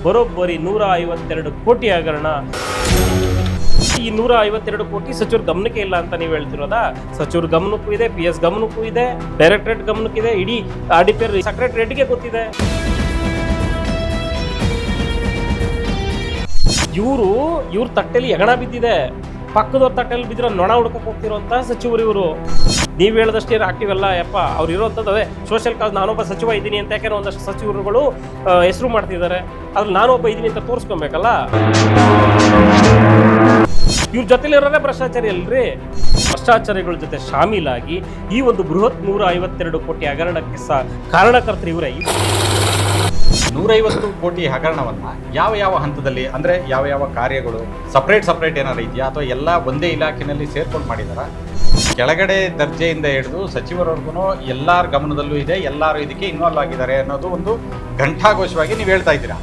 ಬರೋಬ್ಬರಿ 152 ಕೋಟಿ ಹಗರಣ. ಈ 152 ಕೋಟಿ ಸಚಿವರ ಗಮನಕ್ಕೆ ಇಲ್ಲ ಅಂತ ನೀವು ಹೇಳ್ತಿರೋದಾ? ಸಚಿವರ ಗಮನಕ್ಕೂ ಇದೆ, PS ಗಮನಕ್ಕೂ ಇದೆ, ಡೈರೆಕ್ಟರೇಟ್ ಗಮನಕ್ಕಿದೆ, ಇಡೀ RDPR ಸೆಕ್ರೆಟರಿಯೇಟ್ಗೆ ಗೊತ್ತಿದೆ. ಇವ್ರ ತಟ್ಟೆಲಿ ಹೆಗಣ ಬಿದ್ದಿದೆ, ಪಕ್ಕದವ್ರ ತಟ್ಟೆಲಿ ಬಿದ್ದಿರೋ ನೊಣ ಹುಡ್ಕಕ್ಕೆ ಹೋಗ್ತಿರುವಂತಹ ಸಚಿವರು ಇವರು. ನೀವು ಹೇಳದಷ್ಟೇ ಆಕ್ಟಿವ್ ಅಲ್ಲ ಯಪ್ಪ. ಅವ್ರು ಇರೋಂಥದ್ದು ಅದೇ ಸೋಷಿಯಲ್ ಕಾಸ್. ನಾನೊಬ್ಬ ಸಚಿವ ಇದ್ದೀನಿ ಅಂತ ಯಾಕೆ ಒಂದಷ್ಟು ಸಚಿವರುಗಳು ಹೆಸರು ಮಾಡ್ತಿದ್ದಾರೆ. ಅದ್ರಲ್ಲಿ ನಾನೊಬ್ಬ ಇದ್ದೀನಿ ಅಂತ ತೋರಿಸ್ಕೊಬೇಕಲ್ಲ. ಇವ್ರ ಜೊತೆಲಿರೋದೇ ಭ್ರಷ್ಟಾಚಾರಿ ಅಲ್ರಿ. ಭ್ರಷ್ಟಾಚಾರಿಗಳ ಜೊತೆ ಶಾಮೀಲಾಗಿ ಈ ಒಂದು ಬೃಹತ್ 152 ಕೋಟಿ ಹಗರಣಕ್ಕೆ ಕಾರಣಕರ್ತರು ಇವರೇ. 150 ಕೋಟಿ ಹಗರಣವನ್ನ ಯಾವ ಹಂತದಲ್ಲಿ, ಅಂದ್ರೆ ಯಾವ ಕಾರ್ಯಗಳು ಸಪರೇಟ್ ಏನಾರು ಇದೆಯಾ, ಅಥವಾ ಎಲ್ಲ ಒಂದೇ ಇಲಾಖೆಯಲ್ಲಿ ಸೇರ್ಕೊಂಡು ಮಾಡಿದಾರ? ಕೆಳಗಡೆ ದರ್ಜೆಯಿಂದ ಹಿಡಿದು ಸಚಿವರವರೆಗೂ ಎಲ್ಲಾರ ಗಮನದಲ್ಲೂ ಇದೆ, ಎಲ್ಲರೂ ಇದಕ್ಕೆ ಇನ್ವಾಲ್ವ್ ಆಗಿದ್ದಾರೆ ಅನ್ನೋದು ಒಂದು ಘಂಟಾಘೋಷವಾಗಿ ನೀವು ಹೇಳ್ತಾ ಇದ್ದೀರಾ.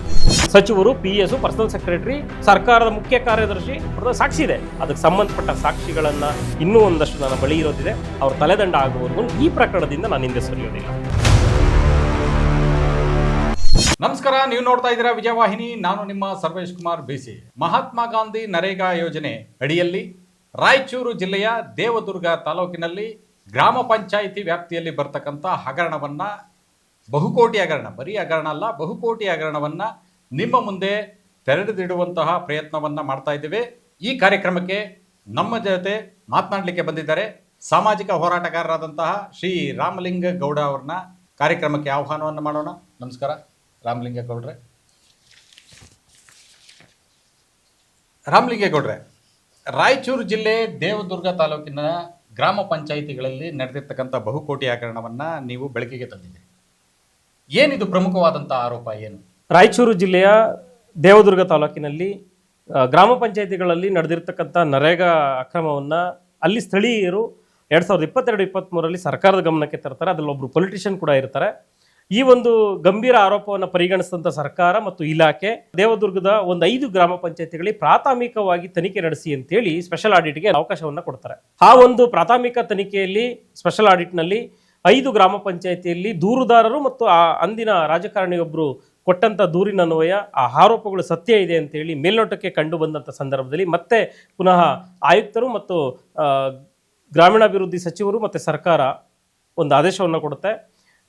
ಸಚಿವರು, PS, ಪರ್ಸನಲ್ ಸೆಕ್ರೆಟರಿ, ಸರ್ಕಾರದ ಮುಖ್ಯ ಕಾರ್ಯದರ್ಶಿ ಸಾಕ್ಷಿ ಇದೆ. ಅದಕ್ಕೆ ಸಂಬಂಧಪಟ್ಟ ಸಾಕ್ಷಿಗಳನ್ನ ಇನ್ನೂ ಒಂದಷ್ಟು ನನ್ನ ಬಳಿ ಇರೋದಿದೆ. ಅವ್ರ ತಲೆದಂಡ ಆಗುವವರೆಗೂ ಈ ಪ್ರಕರಣದಿಂದ ನಾನು ಹಿಂದೆ ಸರಿಯೋದಿಲ್ಲ. ನಮಸ್ಕಾರ, ನೀವು ನೋಡ್ತಾ ಇದ್ದೀರಾ ವಿಜಯವಾಹಿನಿ. ನಾನು ನಿಮ್ಮ ಸರ್ವೇಶ್ ಕುಮಾರ್ BC. ಮಹಾತ್ಮ ಗಾಂಧಿ ನರೇಗಾ ಯೋಜನೆ ಅಡಿಯಲ್ಲಿ ರಾಯಚೂರು ಜಿಲ್ಲೆಯ ದೇವದುರ್ಗ ತಾಲೂಕಿನಲ್ಲಿ ಗ್ರಾಮ ಪಂಚಾಯಿತಿ ವ್ಯಾಪ್ತಿಯಲ್ಲಿ ಬರ್ತಕ್ಕಂಥ ಹಗರಣವನ್ನ, ಬಹುಕೋಟಿ ಹಗರಣ, ಬರೀ ಹಗರಣ ಅಲ್ಲ, ಬಹುಕೋಟಿ ಹಗರಣವನ್ನ ನಿಮ್ಮ ಮುಂದೆ ತೆರೆದಿಡುವಂತಹ ಪ್ರಯತ್ನವನ್ನ ಮಾಡ್ತಾ ಇದ್ದೇವೆ. ಈ ಕಾರ್ಯಕ್ರಮಕ್ಕೆ ನಮ್ಮ ಜೊತೆ ಮಾತನಾಡಲಿಕ್ಕೆ ಬಂದಿದ್ದಾರೆ ಸಾಮಾಜಿಕ ಹೋರಾಟಗಾರರಾದಂತಹ ಶ್ರೀ ರಾಮಲಿಂಗೇಗೌಡ ಅವ್ರನ್ನ ಕಾರ್ಯಕ್ರಮಕ್ಕೆ ಆಹ್ವಾನವನ್ನು ಮಾಡೋಣ. ನಮಸ್ಕಾರ ರಾಮಲಿಂಗೇಗೌಡ್ರೆ. ರಾಮಲಿಂಗೇಗೌಡ್ರೆ, ರಾಯಚೂರು ಜಿಲ್ಲೆ ದೇವದುರ್ಗ ತಾಲೂಕಿನ ಗ್ರಾಮ ಪಂಚಾಯಿತಿಗಳಲ್ಲಿ ನಡೆದಿರ್ತಕ್ಕಂಥ ಬಹುಕೋಟಿ ಹಗರಣವನ್ನ ನೀವು ಬೆಳಕಿಗೆ ತಂದಿದ್ದೀರಿ. ಏನಿದು ಪ್ರಮುಖವಾದಂಥ ಆರೋಪ ಏನು? ರಾಯಚೂರು ಜಿಲ್ಲೆಯ ದೇವದುರ್ಗ ತಾಲೂಕಿನಲ್ಲಿ ಗ್ರಾಮ ಪಂಚಾಯಿತಿಗಳಲ್ಲಿ ನಡೆದಿರ್ತಕ್ಕಂಥ ನರೇಗಾ ಅಕ್ರಮವನ್ನು ಅಲ್ಲಿ ಸ್ಥಳೀಯರು 2022-23 ಸರ್ಕಾರದ ಗಮನಕ್ಕೆ ತರ್ತಾರೆ. ಅದರಲ್ಲಿ ಒಬ್ಬರು ಪೊಲಿಟಿಷಿಯನ್ ಕೂಡ ಇರ್ತಾರೆ. ಈ ಒಂದು ಗಂಭೀರ ಆರೋಪವನ್ನು ಪರಿಗಣಿಸಿದಂಥ ಸರ್ಕಾರ ಮತ್ತು ಇಲಾಖೆ ದೇವದುರ್ಗದ ಒಂದು 5 ಗ್ರಾಮ ಪಂಚಾಯತಿಗಳಿಗೆ ಪ್ರಾಥಮಿಕವಾಗಿ ತನಿಖೆ ನಡೆಸಿ ಅಂತೇಳಿ ಸ್ಪೆಷಲ್ ಆಡಿಟ್ಗೆ ಅವಕಾಶವನ್ನು ಕೊಡ್ತಾರೆ. ಆ ಒಂದು ಪ್ರಾಥಮಿಕ ತನಿಖೆಯಲ್ಲಿ ಸ್ಪೆಷಲ್ ಆಡಿಟ್ನಲ್ಲಿ 5 ಗ್ರಾಮ ಪಂಚಾಯತಿಯಲ್ಲಿ ದೂರುದಾರರು ಮತ್ತು ಆ ಅಂದಿನ ರಾಜಕಾರಣಿಯೊಬ್ಬರು ಕೊಟ್ಟಂಥ ದೂರಿನ ಅನ್ವಯ ಆ ಆರೋಪಗಳು ಸತ್ಯ ಇದೆ ಅಂತೇಳಿ ಮೇಲ್ನೋಟಕ್ಕೆ ಕಂಡು ಬಂದಂಥ ಸಂದರ್ಭದಲ್ಲಿ ಮತ್ತೆ ಪುನಃ ಆಯುಕ್ತರು ಮತ್ತು ಗ್ರಾಮೀಣಾಭಿವೃದ್ಧಿ ಸಚಿವರು ಮತ್ತು ಸರ್ಕಾರ ಒಂದು ಆದೇಶವನ್ನು ಕೊಡುತ್ತೆ.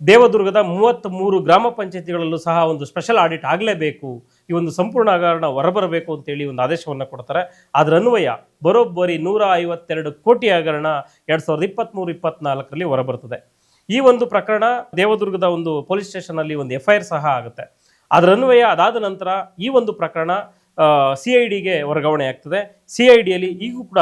ದೇವದುರ್ಗದ 33 ಗ್ರಾಮ ಪಂಚಾಯತಿಗಳಲ್ಲೂ ಸಹ ಒಂದು ಸ್ಪೆಷಲ್ ಆಡಿಟ್ ಆಗಲೇಬೇಕು, ಈ ಒಂದು ಸಂಪೂರ್ಣ ಹಗರಣ ಹೊರಬರಬೇಕು ಅಂತೇಳಿ ಒಂದು ಆದೇಶವನ್ನು ಕೊಡ್ತಾರೆ. ಅದರ ಅನ್ವಯ ಬರೋಬ್ಬರಿ 152 ಕೋಟಿ ಹಗರಣ 2023-24 ಹೊರಬರ್ತದೆ. ಈ ಒಂದು ಪ್ರಕರಣ ದೇವದುರ್ಗದ ಒಂದು ಪೊಲೀಸ್ ಸ್ಟೇಷನಲ್ಲಿ ಒಂದು FIR ಸಹ ಆಗುತ್ತೆ. ಅದರ ಅನ್ವಯ ಅದಾದ ನಂತರ ಈ ಒಂದು ಪ್ರಕರಣ CIDಗೆ ವರ್ಗಾವಣೆ ಆಗ್ತದೆ. CIDಯಲ್ಲಿ ಈಗೂ ಕೂಡ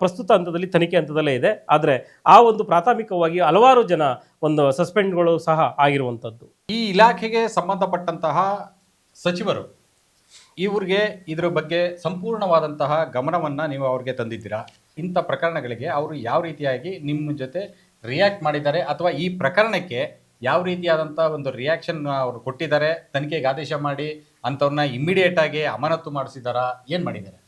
ಪ್ರಸ್ತುತ ಹಂತದಲ್ಲಿ ತನಿಖೆ ಹಂತದಲ್ಲೇ ಇದೆ. ಆದರೆ ಆ ಒಂದು ಪ್ರಾಥಮಿಕವಾಗಿ ಹಲವಾರು ಜನ ಒಂದು ಸಸ್ಪೆಂಡ್ಗಳು ಸಹ ಆಗಿರುವಂಥದ್ದು. ಈ ಇಲಾಖೆಗೆ ಸಂಬಂಧಪಟ್ಟಂತಹ ಸಚಿವರು ಇವ್ರಿಗೆ ಇದ್ರ ಬಗ್ಗೆ ಸಂಪೂರ್ಣವಾದಂತಹ ಗಮನವನ್ನ ನೀವು ಅವ್ರಿಗೆ ತಂದಿದ್ದೀರಾ. ಇಂಥ ಪ್ರಕರಣಗಳಿಗೆ ಅವರು ಯಾವ ರೀತಿಯಾಗಿ ನಿಮ್ಮ ಜೊತೆ ರಿಯಾಕ್ಟ್ ಮಾಡಿದ್ದಾರೆ, ಅಥವಾ ಈ ಪ್ರಕರಣಕ್ಕೆ ಯಾವ ರೀತಿಯಾದಂಥ ಒಂದು ರಿಯಾಕ್ಷನ್ ಅವರು ಕೊಟ್ಟಿದ್ದಾರೆ, ತನಿಖೆಗೆ ಆದೇಶ ಮಾಡಿ ಅಂಥವ್ರನ್ನ ಇಮ್ಮಿಡಿಯೇಟ್ ಆಗಿ ಅಮಾನತು ಮಾಡಿಸಿದಾರಾ, ಏನು ಮಾಡಿದ್ದಾರೆ?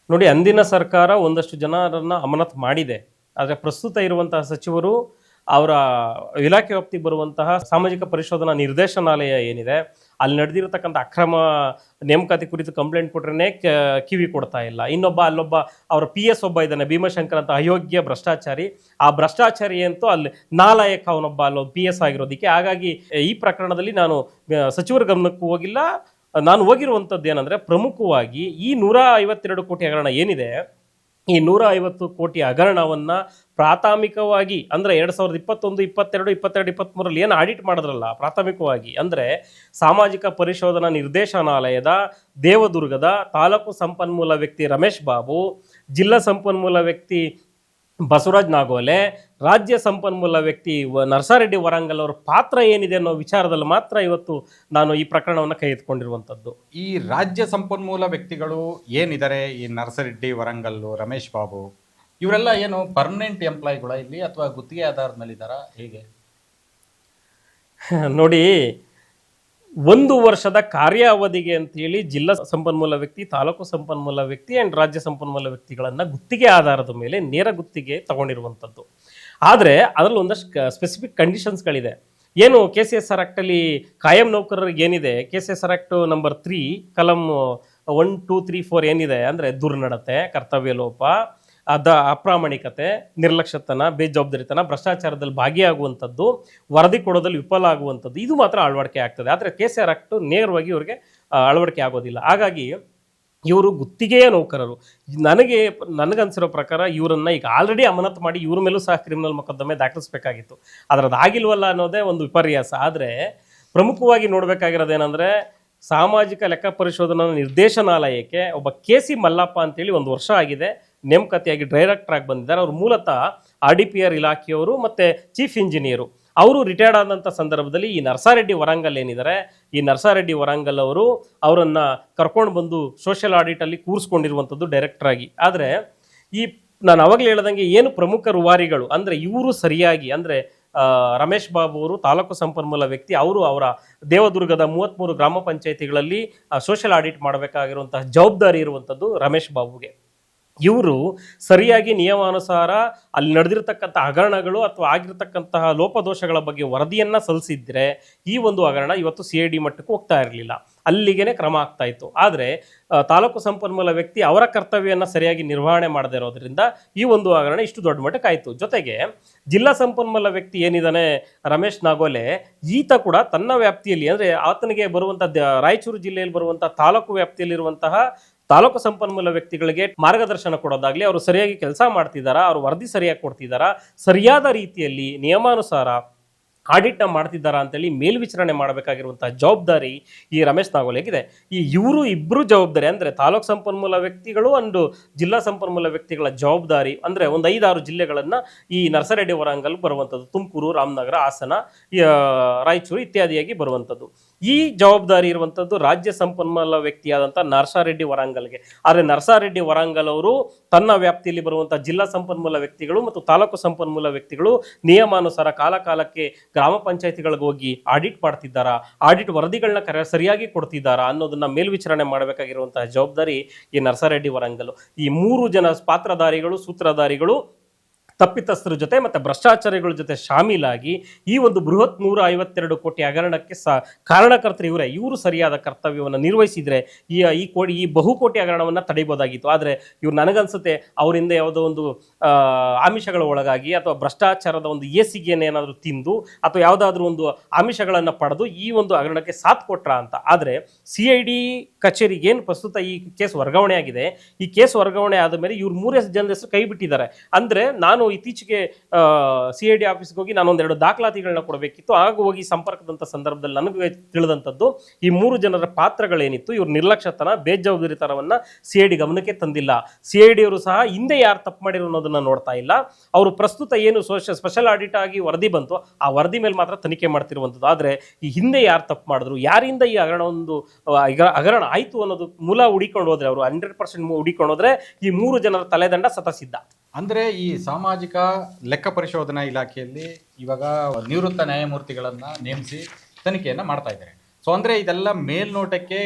ನೋಡಿ, ಅಂದಿನ ಸರ್ಕಾರ ಒಂದಷ್ಟು ಜನರನ್ನ ಅಮಾನತು ಮಾಡಿದೆ. ಆದರೆ ಪ್ರಸ್ತುತ ಇರುವಂತಹ ಸಚಿವರು ಅವರ ಇಲಾಖೆ ವ್ಯಾಪ್ತಿಗೆ ಬರುವಂತಹ ಸಾಮಾಜಿಕ ಪರಿಶೋಧನಾ ನಿರ್ದೇಶನಾಲಯ ಏನಿದೆ, ಅಲ್ಲಿ ನಡೆದಿರತಕ್ಕಂಥ ಅಕ್ರಮ ನೇಮಕಾತಿ ಕುರಿತು ಕಂಪ್ಲೇಂಟ್ ಕೊಟ್ರೆ ಕಿವಿ ಕೊಡ್ತಾ ಇಲ್ಲ. ಅಲ್ಲೊಬ್ಬ ಅವರ PS ಒಬ್ಬ ಇದ್ದಾನೆ, ಭೀಮಶಂಕರ್ ಅಂತ, ಅಯೋಗ್ಯ ಭ್ರಷ್ಟಾಚಾರಿ. ಆ ಭ್ರಷ್ಟಾಚಾರಿ ಅಂತೂ ಅಲ್ಲಿ ನಾಲಾಯಕ ಅವನೊಬ್ಬ ಅಲ್ಲೊಬ್ಬ PS ಆಗಿರೋದಕ್ಕೆ. ಹಾಗಾಗಿ ಈ ಪ್ರಕರಣದಲ್ಲಿ ನಾನು ಸಚಿವರ ಗಮನಕ್ಕೂ ಹೋಗಿಲ್ಲ. ನಾನು ಹೋಗಿರುವಂಥದ್ದು ಏನಂದರೆ, ಪ್ರಮುಖವಾಗಿ ಈ 152 ಕೋಟಿ ಹಗರಣ ಏನಿದೆ, ಈ 150 ಕೋಟಿ ಹಗರಣವನ್ನು ಪ್ರಾಥಮಿಕವಾಗಿ ಅಂದರೆ 2021, 22, 22, 23 ಏನು ಆಡಿಟ್ ಮಾಡಿದ್ರಲ್ಲ ಪ್ರಾಥಮಿಕವಾಗಿ, ಅಂದರೆ ಸಾಮಾಜಿಕ ಪರಿಶೋಧನಾ ನಿರ್ದೇಶನಾಲಯದ ದೇವದುರ್ಗದ ತಾಲೂಕು ಸಂಪನ್ಮೂಲ ವ್ಯಕ್ತಿ ರಮೇಶ್ ಬಾಬು, ಜಿಲ್ಲಾ ಸಂಪನ್ಮೂಲ ವ್ಯಕ್ತಿ ಬಸವರಾಜ್ ನಾಗೋಲೆ, ರಾಜ್ಯ ಸಂಪನ್ಮೂಲ ವ್ಯಕ್ತಿ ನರಸಾರೆಡ್ಡಿ ವರಂಗಲ್ ಅವರ ಪಾತ್ರ ಏನಿದೆ ಅನ್ನೋ ವಿಚಾರದಲ್ಲಿ ಮಾತ್ರ ಇವತ್ತು ನಾನು ಈ ಪ್ರಕರಣವನ್ನು ಕೈ ಎತ್ಕೊಂಡಿರುವಂಥದ್ದು. ಈ ರಾಜ್ಯ ಸಂಪನ್ಮೂಲ ವ್ಯಕ್ತಿಗಳು ಏನಿದ್ದಾರೆ, ಈ ನರಸರೆಡ್ಡಿ ವರಂಗಲ್ಲು, ರಮೇಶ್ ಬಾಬು, ಇವರೆಲ್ಲ ಏನು ಪರ್ಮನೆಂಟ್ ಎಂಪ್ಲಾಯಿಗಳ ಇಲ್ಲಿ, ಅಥವಾ ಗುತ್ತಿಗೆ ಆಧಾರದ ಮೇಲೆ ಇದ್ದಾರಾ, ಹೇಗೆ? ನೋಡಿ, 1 ವರ್ಷದ ಕಾರ್ಯಾವಧಿಗೆ ಅಂತೇಳಿ ಜಿಲ್ಲಾ ಸಂಪನ್ಮೂಲ ವ್ಯಕ್ತಿ, ತಾಲೂಕು ಸಂಪನ್ಮೂಲ ವ್ಯಕ್ತಿ ಆ್ಯಂಡ್ ರಾಜ್ಯ ಸಂಪನ್ಮೂಲ ವ್ಯಕ್ತಿಗಳನ್ನು ಗುತ್ತಿಗೆ ಆಧಾರದ ಮೇಲೆ ನೇರ ಗುತ್ತಿಗೆ ತಗೊಂಡಿರುವಂಥದ್ದು. ಆದರೆ ಅದರಲ್ಲಿ ಒಂದಷ್ಟು ಸ್ಪೆಸಿಫಿಕ್ ಕಂಡೀಷನ್ಸ್ಗಳಿದೆ. ಏನು KCSR ಆಕ್ಟಲ್ಲಿ ಕಾಯಂ ನೌಕರರಿಗೆ ಏನಿದೆ, KCSR ಆಕ್ಟ್ ನಂಬರ್ 3 ಕಲಂ 1, 2, 3, 4 ಏನಿದೆ ಅಂದರೆ ದುರ್ನಡತೆ, ಕರ್ತವ್ಯ ಲೋಪ, ಅಪ್ರಾಮಾಣಿಕತೆ, ನಿರ್ಲಕ್ಷ್ಯತನ, ಬೇಜವಾಬ್ದಾರಿತನ, ಭ್ರಷ್ಟಾಚಾರದಲ್ಲಿ ಭಾಗಿಯಾಗುವಂಥದ್ದು, ವರದಿ ಕೊಡೋದಲ್ಲಿ ವಿಫಲ ಆಗುವಂಥದ್ದು, ಇದು ಮಾತ್ರ ಅಳವಡಿಕೆ ಆಗ್ತದೆ. ಆದರೆ KCSR ಆಕ್ಟ್ ನೇರವಾಗಿ ಇವರಿಗೆ ಅಳವಡಿಕೆ ಆಗೋದಿಲ್ಲ. ಹಾಗಾಗಿ ಇವರು ಗುತ್ತಿಗೆಯ ನೌಕರರು. ನನಗನ್ಸಿರೋ ಪ್ರಕಾರ ಇವರನ್ನ ಈಗ ಆಲ್ರೆಡಿ ಅಮಾನತು ಮಾಡಿ ಇವ್ರ ಮೇಲೂ ಸಹ ಕ್ರಿಮಿನಲ್ ಮೊಕದ್ದಮೆ ದಾಖಲಿಸಬೇಕಾಗಿತ್ತು. ಆದರೆ ಅದಾಗಿಲ್ವಲ್ಲ ಅನ್ನೋದೇ ಒಂದು ವಿಪರ್ಯಾಸ. ಆದರೆ ಪ್ರಮುಖವಾಗಿ ನೋಡಬೇಕಾಗಿರೋದೇನೆಂದರೆ, ಸಾಮಾಜಿಕ ಲೆಕ್ಕ ಪರಿಶೋಧನಾ ನಿರ್ದೇಶನಾಲಯಕ್ಕೆ ಒಬ್ಬ KC ಮಲ್ಲಪ್ಪ ಅಂತೇಳಿ 1 ವರ್ಷ ಆಗಿದೆ ನೇಮಕಾತಿಯಾಗಿ ಡೈರೆಕ್ಟರ್ ಆಗಿ ಬಂದಿದ್ದಾರೆ. ಅವರು ಮೂಲತಃ RDPR ಇಲಾಖೆಯವರು ಮತ್ತು ಚೀಫ್ ಇಂಜಿನಿಯರು. ಅವರು ರಿಟೈರ್ಡ್ ಆದಂಥ ಸಂದರ್ಭದಲ್ಲಿ ಈ ನರಸಾರೆಡ್ಡಿ ವರಂಗಲ್ ಏನಿದ್ದಾರೆ, ಈ ನರಸಾರೆಡ್ಡಿ ವರಂಗಲ್ ಅವರನ್ನು ಕರ್ಕೊಂಡು ಬಂದು ಸೋಷಿಯಲ್ ಆಡಿಟಲ್ಲಿ ಕೂರಿಸ್ಕೊಂಡಿರುವಂಥದ್ದು ಡೈರೆಕ್ಟರ್ ಆಗಿ. ಆದರೆ ನಾನು ಅವಾಗಲೇ ಹೇಳ್ದಂಗೆ ಏನು ಪ್ರಮುಖ ರೂವಾರಿಗಳು ಅಂದರೆ ಇವರು ಸರಿಯಾಗಿ ಅಂದರೆ ರಮೇಶ್ ಬಾಬು ಅವರು ತಾಲೂಕು ಸಂಪನ್ಮೂಲ ವ್ಯಕ್ತಿ, ಅವರ ದೇವದುರ್ಗದ 33 ಗ್ರಾಮ ಪಂಚಾಯಿತಿಗಳಲ್ಲಿ ಸೋಷಿಯಲ್ ಆಡಿಟ್ ಮಾಡಬೇಕಾಗಿರುವಂತಹ ಜವಾಬ್ದಾರಿ ಇರುವಂಥದ್ದು ರಮೇಶ್ ಬಾಬುಗೆ. ಇವರು ಸರಿಯಾಗಿ ನಿಯಮಾನುಸಾರ ಅಲ್ಲಿ ನಡೆದಿರ್ತಕ್ಕಂಥ ಹಗರಣಗಳು ಅಥವಾ ಆಗಿರ್ತಕ್ಕಂತಹ ಲೋಪದೋಷಗಳ ಬಗ್ಗೆ ವರದಿಯನ್ನು ಸಲ್ಲಿಸಿದ್ರೆ ಈ ಒಂದು ಹಗರಣ ಇವತ್ತು CID ಮಟ್ಟಕ್ಕೆ ಹೋಗ್ತಾ ಇರಲಿಲ್ಲ, ಅಲ್ಲಿಗೇನೆ ಕ್ರಮ ಆಗ್ತಾ ಇತ್ತು. ಆದರೆ ತಾಲೂಕು ಸಂಪನ್ಮೂಲ ವ್ಯಕ್ತಿ ಅವರ ಕರ್ತವ್ಯವನ್ನು ಸರಿಯಾಗಿ ನಿರ್ವಹಣೆ ಮಾಡದೇ ಇರೋದ್ರಿಂದ ಈ ಒಂದು ಹಗರಣ ಇಷ್ಟು ದೊಡ್ಡ ಮಟ್ಟಕ್ಕೆ ಆಯಿತು. ಜೊತೆಗೆ ಜಿಲ್ಲಾ ಸಂಪನ್ಮೂಲ ವ್ಯಕ್ತಿ ಏನಿದ್ದಾನೆ ರಮೇಶ್ ನಾಗೋಲೆ, ಈತ ಕೂಡ ತನ್ನ ವ್ಯಾಪ್ತಿಯಲ್ಲಿ ಅಂದರೆ ಆತನಿಗೆ ಬರುವಂಥ ರಾಯಚೂರು ಜಿಲ್ಲೆಯಲ್ಲಿ ಬರುವಂಥ ತಾಲೂಕು ವ್ಯಾಪ್ತಿಯಲ್ಲಿರುವಂತಹ ತಾಲೂಕು ಸಂಪನ್ಮೂಲ ವ್ಯಕ್ತಿಗಳಿಗೆ ಮಾರ್ಗದರ್ಶನ ಕೊಡೋದಾಗ್ಲಿ, ಅವರು ಸರಿಯಾಗಿ ಕೆಲಸ ಮಾಡ್ತಿದ್ದಾರಾ, ಅವರು ವರದಿ ಸರಿಯಾಗಿ ಕೊಡ್ತಿದ್ದಾರಾ, ಸರಿಯಾದ ರೀತಿಯಲ್ಲಿ ನಿಯಮಾನುಸಾರ ಆಡಿಟ್ನ ಮಾಡ್ತಿದ್ದಾರಾ ಅಂತೇಳಿ ಮೇಲ್ವಿಚಾರಣೆ ಮಾಡಬೇಕಾಗಿರುವಂತಹ ಜವಾಬ್ದಾರಿ ಈ ರಮೇಶ್ ನಾಗೋಲೆಗಿದೆ. ಇವರು ಇಬ್ಬರು ಜವಾಬ್ದಾರಿ ಅಂದರೆ ತಾಲೂಕು ಸಂಪನ್ಮೂಲ ವ್ಯಕ್ತಿಗಳು ಅಂಡ್ ಜಿಲ್ಲಾ ಸಂಪನ್ಮೂಲ ವ್ಯಕ್ತಿಗಳ ಜವಾಬ್ದಾರಿ ಅಂದರೆ ಒಂದು 5-6 ಜಿಲ್ಲೆಗಳನ್ನು ಈ ನರಸರೆಡ್ಡಿ ವರಂಗಲ್ ಬರುವಂಥದ್ದು, ತುಮಕೂರು, ರಾಮನಗರ, ಹಾಸನ, ರಾಯಚೂರು ಇತ್ಯಾದಿಯಾಗಿ ಬರುವಂಥದ್ದು. ಈ ಜವಾಬ್ದಾರಿ ಇರುವಂಥದ್ದು ರಾಜ್ಯ ಸಂಪನ್ಮೂಲ ವ್ಯಕ್ತಿಯಾದಂಥ ನರಸಾರೆಡ್ಡಿ ವರಂಗಲ್ಗೆ. ಆದರೆ ನರಸಾರೆಡ್ಡಿ ವರಂಗಲ್ ಅವರು ತನ್ನ ವ್ಯಾಪ್ತಿಯಲ್ಲಿ ಬರುವಂಥ ಜಿಲ್ಲಾ ಸಂಪನ್ಮೂಲ ವ್ಯಕ್ತಿಗಳು ಮತ್ತು ತಾಲೂಕು ಸಂಪನ್ಮೂಲ ವ್ಯಕ್ತಿಗಳು ನಿಯಮಾನುಸಾರ ಕಾಲಕ್ಕೆ ಗ್ರಾಮ ಪಂಚಾಯತಿಗಳಿಗೆ ಹೋಗಿ ಆಡಿಟ್ ಮಾಡ್ತಿದ್ದಾರಾ, ಆಡಿಟ್ ವರದಿಗಳನ್ನ ಸರಿಯಾಗಿ ಕೊಡ್ತಿದ್ದಾರಾ ಅನ್ನೋದನ್ನ ಮೇಲ್ವಿಚಾರಣೆ ಮಾಡಬೇಕಾಗಿರುವಂತಹ ಜವಾಬ್ದಾರಿ ಈ ನರಸಾರೆಡ್ಡಿ ವರಂಗಲ್. ಈ 3 ಜನ ಪಾತ್ರಧಾರಿಗಳು, ಸೂತ್ರಧಾರಿಗಳು ತಪ್ಪಿತಸ್ಥರ ಜೊತೆ ಮತ್ತು ಭ್ರಷ್ಟಾಚಾರಿಗಳ ಜೊತೆ ಶಾಮೀಲಾಗಿ ಈ ಒಂದು ಬೃಹತ್ 152 ಕೋಟಿ ಹಗರಣಕ್ಕೆ ಕಾರಣಕರ್ತರು ಇವರೇ. ಇವರು ಸರಿಯಾದ ಕರ್ತವ್ಯವನ್ನು ನಿರ್ವಹಿಸಿದರೆ ಈ ಬಹುಕೋಟಿ ಹಗರಣವನ್ನು ತಡೆಯಬಹುದಾಗಿತ್ತು. ಆದರೆ ಇವ್ರು ನನಗನ್ಸುತ್ತೆ ಅವರಿಂದ ಯಾವುದೋ ಒಂದು ಆಮಿಷಗಳ ಒಳಗಾಗಿ ಅಥವಾ ಭ್ರಷ್ಟಾಚಾರದ ಒಂದು ಏಸಿಗೆಯನ್ನೇನಾದರೂ ತಿಂದು ಅಥವಾ ಯಾವುದಾದ್ರೂ ಒಂದು ಆಮಿಷಗಳನ್ನು ಪಡೆದು ಈ ಒಂದು ಹಗರಣಕ್ಕೆ ಸಾಥ್ ಕೊಟ್ರ ಅಂತ. ಆದರೆ CID ಕಚೇರಿಗೆ ಏನು ಪ್ರಸ್ತುತ ಈ ಕೇಸ್ ವರ್ಗಾವಣೆ ಆಗಿದೆ, ಈ ಕೇಸ್ ವರ್ಗಾವಣೆ ಆದ ಮೇಲೆ ಇವ್ರು 3 ಜನರ ಹೆಸರು ಕೈ ಬಿಟ್ಟಿದ್ದಾರೆ. ಅಂದರೆ ನಾನು ಇತ್ತೀಚೆಗೆ CID ಆಫೀಸ್ಗೆ ಹೋಗಿ ನಾನು 1-2 ದಾಖಲಾತಿಗಳನ್ನ ಕೊಡಬೇಕಿತ್ತು. ಆಗ ಹೋಗಿ ಸಂಪರ್ಕದಂಥ ಸಂದರ್ಭದಲ್ಲಿ ನನಗೆ ತಿಳಿದಂಥದ್ದು ಈ 3 ಜನರ ಪಾತ್ರಗಳೇನಿತ್ತು, ಇವ್ರ ನಿರ್ಲಕ್ಷ್ಯತನ, ಬೇಜವಾಬ್ದಾರಿತನವನ್ನ CID ಗಮನಕ್ಕೆ ತಂದಿಲ್ಲ. CID ಅವರು ಸಹ ಹಿಂದೆ ಯಾರು ತಪ್ಪು ಮಾಡಿರೋ ಅನ್ನೋದನ್ನ ನೋಡ್ತಾ ಇಲ್ಲ. ಅವರು ಪ್ರಸ್ತುತ ಏನು ಸ್ಪೆಷಲ್ ಆಡಿಟ್ ಆಗಿ ವರದಿ ಬಂತು ಆ ವರದಿ ಮೇಲೆ ಮಾತ್ರ ತನಿಖೆ ಮಾಡ್ತಿರುವಂಥದ್ದು. ಆದರೆ ಈ ಹಿಂದೆ ಯಾರು ತಪ್ಪು ಮಾಡಿದ್ರು, ಯಾರಿಂದ ಈ ಹಗರಣ ಆಯಿತು ಅನ್ನೋದು ಮೂಲ ಹುಡಿಕೊಂಡು ಹೋದ್ರೆ, ಅವರು 100% ಹುಡಿಕೊಂಡು ಹೋದ್ರೆ ಈ 3 ಜನರ ತಲೆದಂಡ ಸತಸಿದ್ದ. ಅಂದರೆ ಈ ಸಾಮಾಜಿಕ ಲೆಕ್ಕ ಪರಿಶೋಧನಾ ಇಲಾಖೆಯಲ್ಲಿ ಇವಾಗ ನಿವೃತ್ತ ನ್ಯಾಯಮೂರ್ತಿಗಳನ್ನು ನೇಮಿಸಿ ತನಿಖೆಯನ್ನು ಮಾಡ್ತಾ ಇದ್ದಾರೆ. ಸೊ ಅಂದರೆ ಇದೆಲ್ಲ ಮೇಲ್ನೋಟಕ್ಕೆ